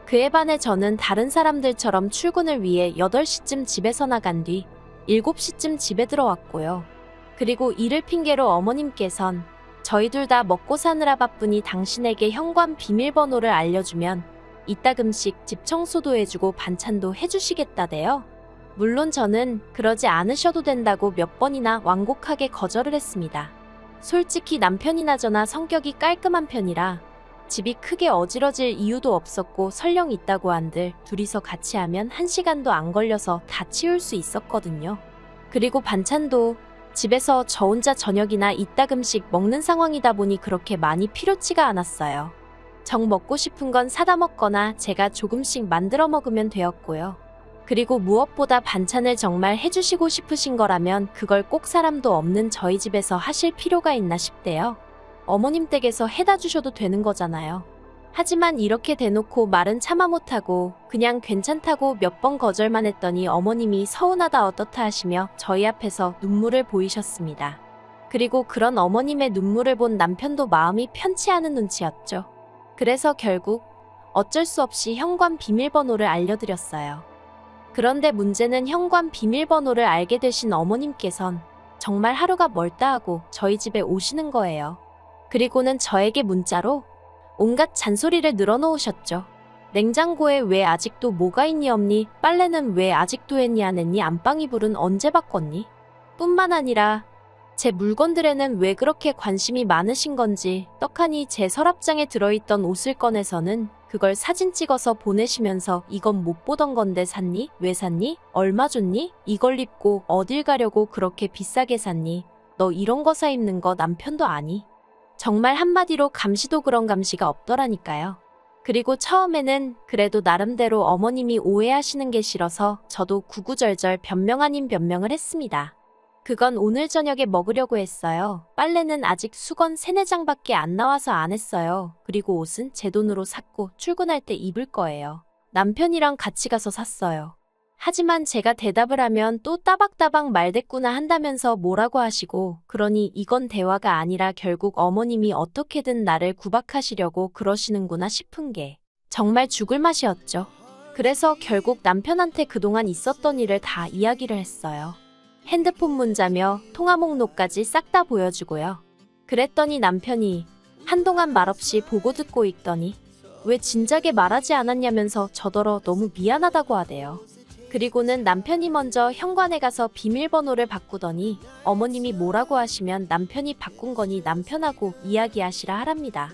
B: 그에 반해 저는 다른 사람들처럼 출근을 위해 8시쯤 집에서 나간 뒤 7시쯤 집에 들어왔고요. 그리고 이를 핑계로 어머님께선 저희 둘 다 먹고 사느라 바쁘니 당신에게 현관 비밀번호를 알려주면 이따금씩 집 청소도 해주고 반찬도 해주시겠다대요. 물론 저는 그러지 않으셔도 된다고 몇 번이나 완곡하게 거절을 했습니다. 솔직히 남편이나 저나 성격이 깔끔한 편이라 집이 크게 어지러질 이유도 없었고 설령 있다고 한들 둘이서 같이 하면 1시간도 안 걸려서 다 치울 수 있었거든요. 그리고 반찬도 집에서 저 혼자 저녁이나 이따금씩 먹는 상황이다 보니 그렇게 많이 필요치가 않았어요. 정 먹고 싶은 건 사다 먹거나 제가 조금씩 만들어 먹으면 되었고요. 그리고 무엇보다 반찬을 정말 해주시고 싶으신 거라면 그걸 꼭 사람도 없는 저희 집에서 하실 필요가 있나 싶대요. 어머님 댁에서 해다 주셔도 되는 거잖아요. 하지만 이렇게 대놓고 말은 참아 못하고 그냥 괜찮다고 몇 번 거절만 했더니 어머님이 서운하다 어떻다 하시며 저희 앞에서 눈물을 보이셨습니다. 그리고 그런 어머님의 눈물을 본 남편도 마음이 편치 않은 눈치였죠. 그래서 결국 어쩔 수 없이 현관 비밀번호를 알려드렸어요. 그런데 문제는 현관 비밀번호를 알게 되신 어머님께선 정말 하루가 멀다 하고 저희 집에 오시는 거예요. 그리고는 저에게 문자로 온갖 잔소리를 늘어놓으셨죠. 냉장고에 왜 아직도 뭐가 있니 없니? 빨래는 왜 아직도 했니 안 했니? 안방 이불은 언제 바꿨니? 뿐만 아니라 제 물건들에는 왜 그렇게 관심이 많으신 건지 떡하니 제 서랍장에 들어있던 옷을 꺼내서는 그걸 사진 찍어서 보내시면서 이건 못 보던 건데 샀니? 왜 샀니? 얼마 줬니? 이걸 입고 어딜 가려고 그렇게 비싸게 샀니? 너 이런 거 사 입는 거 남편도 아니? 정말 한마디로 감시도 그런 감시가 없더라니까요. 그리고 처음에는 그래도 나름대로 어머님이 오해하시는 게 싫어서 저도 구구절절 변명 아닌 변명을 했습니다. 그건 오늘 저녁에 먹으려고 했어요. 빨래는 아직 수건 3-4장밖에 안 나와서 안 했어요. 그리고 옷은 제 돈으로 샀고 출근할 때 입을 거예요. 남편이랑 같이 가서 샀어요. 하지만 제가 대답을 하면 또 따박따박 말대꾸나 한다면서 뭐라고 하시고, 그러니 이건 대화가 아니라 결국 어머님이 어떻게든 나를 구박하시려고 그러시는구나 싶은 게 정말 죽을 맛이었죠. 그래서 결국 남편한테 그동안 있었던 일을 다 이야기를 했어요. 핸드폰 문자며 통화 목록까지 싹 다 보여주고요. 그랬더니 남편이 한동안 말없이 보고 듣고 있더니 왜 진작에 말하지 않았냐면서 저더러 너무 미안하다고 하대요. 그리고는 남편이 먼저 현관에 가서 비밀번호를 바꾸더니 어머님이 뭐라고 하시면 남편이 바꾼 거니 남편하고 이야기하시라 하랍니다.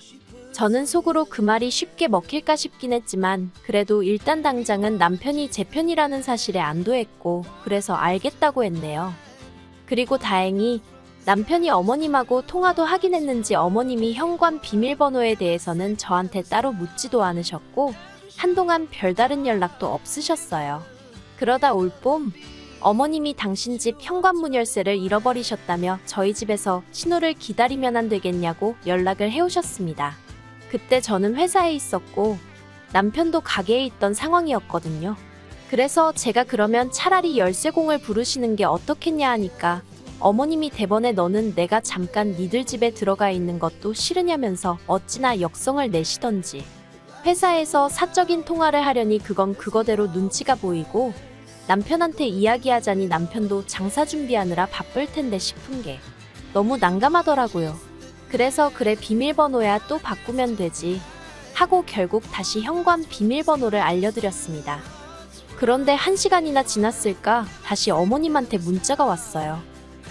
B: 저는 속으로 그 말이 쉽게 먹힐까 싶긴 했지만 그래도 일단 당장은 남편이 제 편이라는 사실에 안도했고 그래서 알겠다고 했네요. 그리고 다행히 남편이 어머님하고 통화도 하긴 했는지 어머님이 현관 비밀번호에 대해서는 저한테 따로 묻지도 않으셨고 한동안 별다른 연락도 없으셨어요. 그러다 올봄 어머님이 당신 집 현관문 열쇠를 잃어버리셨다며 저희 집에서 신호를 기다리면 안 되겠냐고 연락을 해오셨습니다. 그때 저는 회사에 있었고 남편도 가게에 있던 상황이었거든요. 그래서 제가 그러면 차라리 열쇠공을 부르시는 게 어떻겠냐 하니까 어머님이 대번에 너는 내가 잠깐 니들 집에 들어가 있는 것도 싫으냐면서 어찌나 역성을 내시던지 회사에서 사적인 통화를 하려니 그건 그거대로 눈치가 보이고 남편한테 이야기하자니 남편도 장사 준비하느라 바쁠 텐데 싶은 게 너무 난감하더라고요. 그래서 그래 비밀번호야 또 바꾸면 되지 하고 결국 다시 현관 비밀번호를 알려드렸습니다. 그런데 1시간이나 지났을까 다시 어머님한테 문자가 왔어요.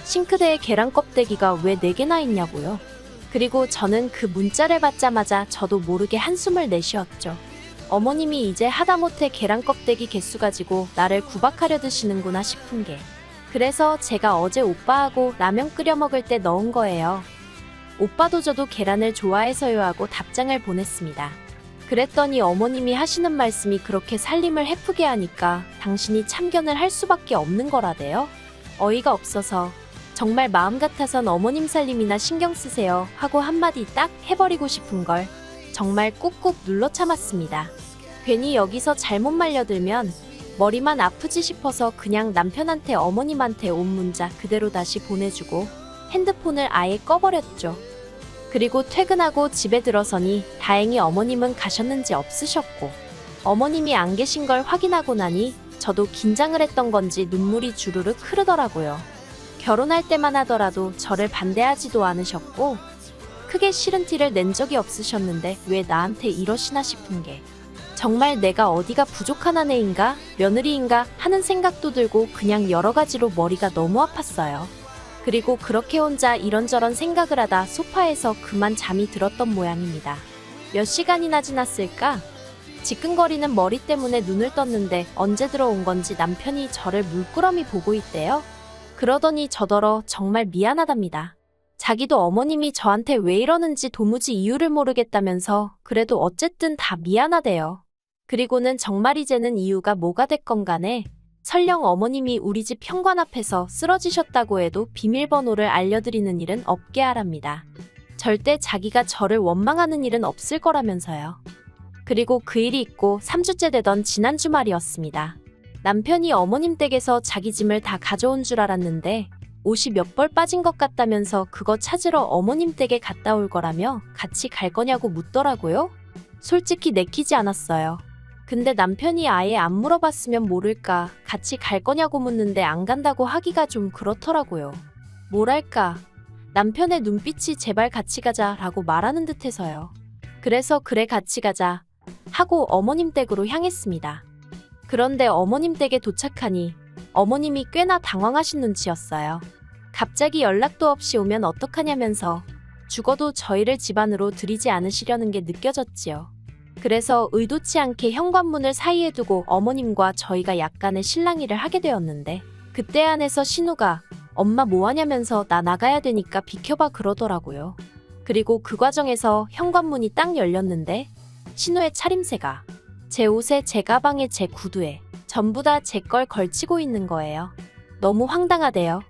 B: 싱크대에 계란 껍데기가 왜 4개나 있냐고요. 그리고 저는 그 문자를 받자마자 저도 모르게 한숨을 내쉬었죠. 어머님이 이제 하다못해 계란 껍데기 개수 가지고 나를 구박하려 드시는구나 싶은 게 그래서 제가 어제 오빠하고 라면 끓여 먹을 때 넣은 거예요. 오빠도 저도 계란을 좋아해서요 하고 답장을 보냈습니다. 그랬더니 어머님이 하시는 말씀이 그렇게 살림을 해프게 하니까 당신이 참견을 할 수밖에 없는 거라대요. 어이가 없어서 정말 마음 같아선 어머님 살림이나 신경 쓰세요 하고 한마디 딱 해버리고 싶은 걸 정말 꾹꾹 눌러 참았습니다. 괜히 여기서 잘못 말려들면 머리만 아프지 싶어서 그냥 남편한테 어머님한테 온 문자 그대로 다시 보내주고 핸드폰을 아예 꺼버렸죠. 그리고 퇴근하고 집에 들어서니 다행히 어머님은 가셨는지 없으셨고 어머님이 안 계신 걸 확인하고 나니 저도 긴장을 했던 건지 눈물이 주르륵 흐르더라고요. 결혼할 때만 하더라도 저를 반대하지도 않으셨고 크게 싫은 티를 낸 적이 없으셨는데 왜 나한테 이러시나 싶은 게 정말 내가 어디가 부족한 아내인가 며느리인가 하는 생각도 들고 그냥 여러 가지로 머리가 너무 아팠어요. 그리고 그렇게 혼자 이런저런 생각을 하다 소파에서 그만 잠이 들었던 모양입니다. 몇 시간이나 지났을까? 지끈거리는 머리 때문에 눈을 떴는데 언제 들어온 건지 남편이 저를 물끄러미 보고 있대요. 그러더니 저더러 정말 미안하답니다. 자기도 어머님이 저한테 왜 이러는지 도무지 이유를 모르겠다면서 그래도 어쨌든 다 미안하대요. 그리고는 정말 이제는 이유가 뭐가 됐건 간에 설령 어머님이 우리 집 현관 앞에서 쓰러지셨다고 해도 비밀번호를 알려드리는 일은 없게 하랍니다. 절대 자기가 저를 원망하는 일은 없을 거라면서요. 그리고 그 일이 있고 3주째 되던 지난 주말이었습니다. 남편이 어머님 댁에서 자기 짐을 다 가져온 줄 알았는데 옷이 몇 벌 빠진 것 같다면서 그거 찾으러 어머님 댁에 갔다 올 거라며 같이 갈 거냐고 묻더라고요. 솔직히 내키지 않았어요. 근데 남편이 아예 안 물어봤으면 모를까 같이 갈 거냐고 묻는데 안 간다고 하기가 좀 그렇더라고요. 뭐랄까 남편의 눈빛이 제발 같이 가자라고 말하는 듯해서요. 그래서 그래 같이 가자 하고 어머님 댁으로 향했습니다. 그런데 어머님 댁에 도착하니 어머님이 꽤나 당황하신 눈치였어요. 갑자기 연락도 없이 오면 어떡하냐면서 죽어도 저희를 집 안으로 들이지 않으시려는 게 느껴졌지요. 그래서 의도치 않게 현관문을 사이에 두고 어머님과 저희가 약간의 실랑이를 하게 되었는데 그때 안에서 신우가 엄마 뭐하냐면서 나 나가야 되니까 비켜봐 그러더라고요. 그리고 그 과정에서 현관문이 딱 열렸는데 신우의 차림새가 제 옷에 제 가방에 제 구두에 전부 다 제 걸 걸치고 있는 거예요. 너무 황당하대요.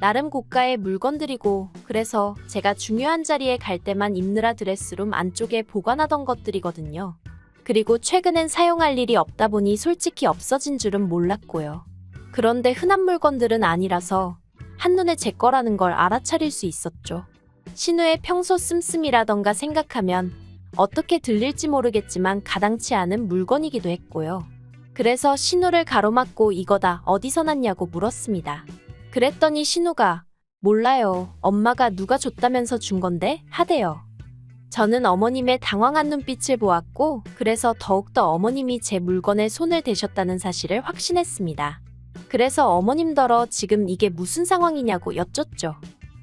B: 나름 고가의 물건들이고 그래서 제가 중요한 자리에 갈 때만 입느라 드레스룸 안쪽에 보관하던 것들이거든요. 그리고 최근엔 사용할 일이 없다 보니 솔직히 없어진 줄은 몰랐고요. 그런데 흔한 물건들은 아니라서 한눈에 제 거라는 걸 알아차릴 수 있었죠. 신우의 평소 씀씀이라던가 생각하면 어떻게 들릴지 모르겠지만 가당치 않은 물건이기도 했고요. 그래서 신우를 가로막고 이거다 어디서 났냐고 물었습니다. 그랬더니 신우가 몰라요. 엄마가 누가 줬다면서 준 건데 하대요. 저는 어머님의 당황한 눈빛을 보았고 그래서 더욱더 어머님이 제 물건에 손을 대셨다는 사실을 확신했습니다. 그래서 어머님더러 지금 이게 무슨 상황이냐고 여쭙죠.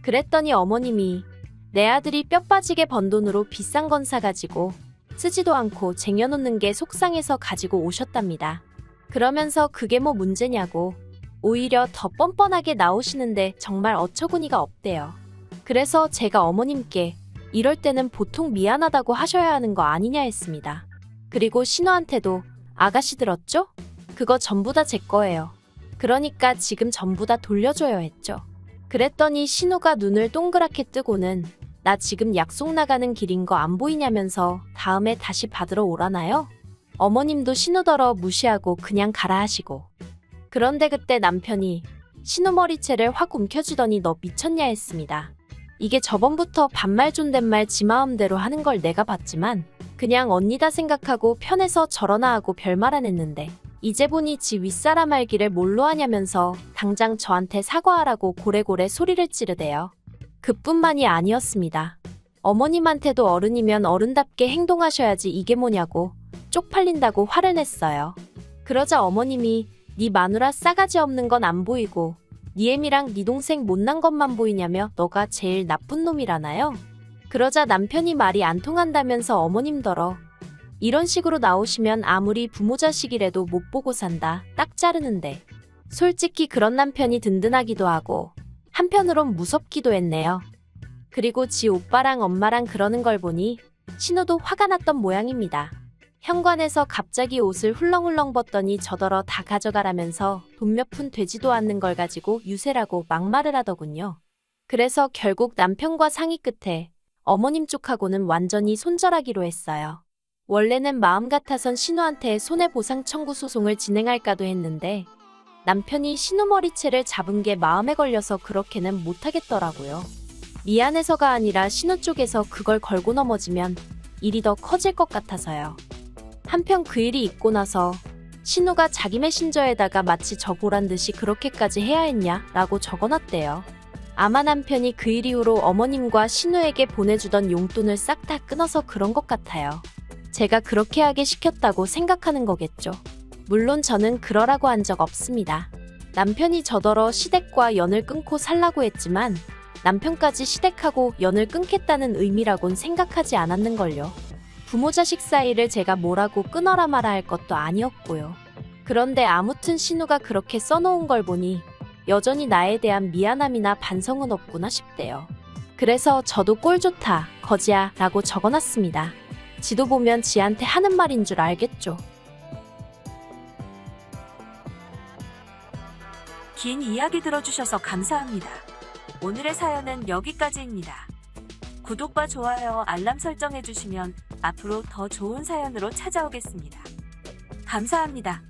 B: 그랬더니 어머님이 내 아들이 뼈 빠지게 번 돈으로 비싼 건 사가지고 쓰지도 않고 쟁여놓는 게 속상해서 가지고 오셨답니다. 그러면서 그게 뭐 문제냐고 오히려 더 뻔뻔하게 나오시는데 정말 어처구니가 없대요. 그래서 제가 어머님께 이럴 때는 보통 미안하다고 하셔야 하는 거 아니냐 했습니다. 그리고 신우한테도 아가씨 들었죠? 그거 전부 다 제 거예요. 그러니까 지금 전부 다 돌려줘요 했죠. 그랬더니 신우가 눈을 동그랗게 뜨고는 나 지금 약속 나가는 길인 거 안 보이냐면서 다음에 다시 받으러 오라나요? 어머님도 신우더러 무시하고 그냥 가라 하시고. 그런데 그때 남편이 신우 머리채를 확 움켜쥐더니 너 미쳤냐 했습니다. 이게 저번부터 반말 존댓말 지 마음대로 하는 걸 내가 봤지만 그냥 언니다 생각하고 편해서 저러나 하고 별말 안 했는데 이제 보니 지 윗사람 알기를 뭘로 하냐면서 당장 저한테 사과하라고 고래고래 소리를 찌르대요. 그뿐만이 아니었습니다. 어머님한테도 어른이면 어른답게 행동하셔야지 이게 뭐냐고 쪽팔린다고 화를 냈어요. 그러자 어머님이 네 마누라 싸가지 없는 건 안 보이고 네 애미랑 네 동생 못난 것만 보이냐며 너가 제일 나쁜 놈이라나요? 그러자 남편이 말이 안 통한다면서 어머님더러 이런 식으로 나오시면 아무리 부모 자식이라도 못 보고 산다 딱 자르는데 솔직히 그런 남편이 든든하기도 하고 한편으론 무섭기도 했네요. 그리고 지 오빠랑 엄마랑 그러는 걸 보니 신우도 화가 났던 모양입니다. 현관에서 갑자기 옷을 훌렁훌렁 벗더니 저더러 다 가져가라면서 돈 몇 푼 되지도 않는 걸 가지고 유세라고 막말을 하더군요. 그래서 결국 남편과 상의 끝에 어머님 쪽하고는 완전히 손절하기로 했어요. 원래는 마음 같아선 신우한테 손해보상 청구 소송을 진행할까도 했는데 남편이 신우 머리채를 잡은 게 마음에 걸려서 그렇게는 못하겠더라고요. 미안해서가 아니라 신우 쪽에서 그걸 걸고 넘어지면 일이 더 커질 것 같아서요. 한편 그 일이 있고 나서 신우가 자기 메신저에다가 마치 저 보란 듯이 그렇게까지 해야 했냐 라고 적어놨대요. 아마 남편이 그 일 이후로 어머님과 신우에게 보내주던 용돈을 싹 다 끊어서 그런 것 같아요. 제가 그렇게 하게 시켰다고 생각하는 거겠죠. 물론 저는 그러라고 한 적 없습니다. 남편이 저더러 시댁과 연을 끊고 살라고 했지만 남편까지 시댁하고 연을 끊겠다는 의미라곤 생각하지 않았는걸요. 부모 자식 사이를 제가 뭐라고 끊어라 마라 할 것도 아니었고요. 그런데 아무튼 신우가 그렇게 써놓은 걸 보니 여전히 나에 대한 미안함이나 반성은 없구나 싶대요. 그래서 저도 꼴 좋다, 거지야 라고 적어놨습니다. 지도 보면 지한테 하는 말인 줄 알겠죠.
A: 긴 이야기 들어주셔서 감사합니다. 오늘의 사연은 여기까지입니다. 구독과 좋아요, 알람 설정해주시면 앞으로 더 좋은 사연으로 찾아오겠습니다. 감사합니다.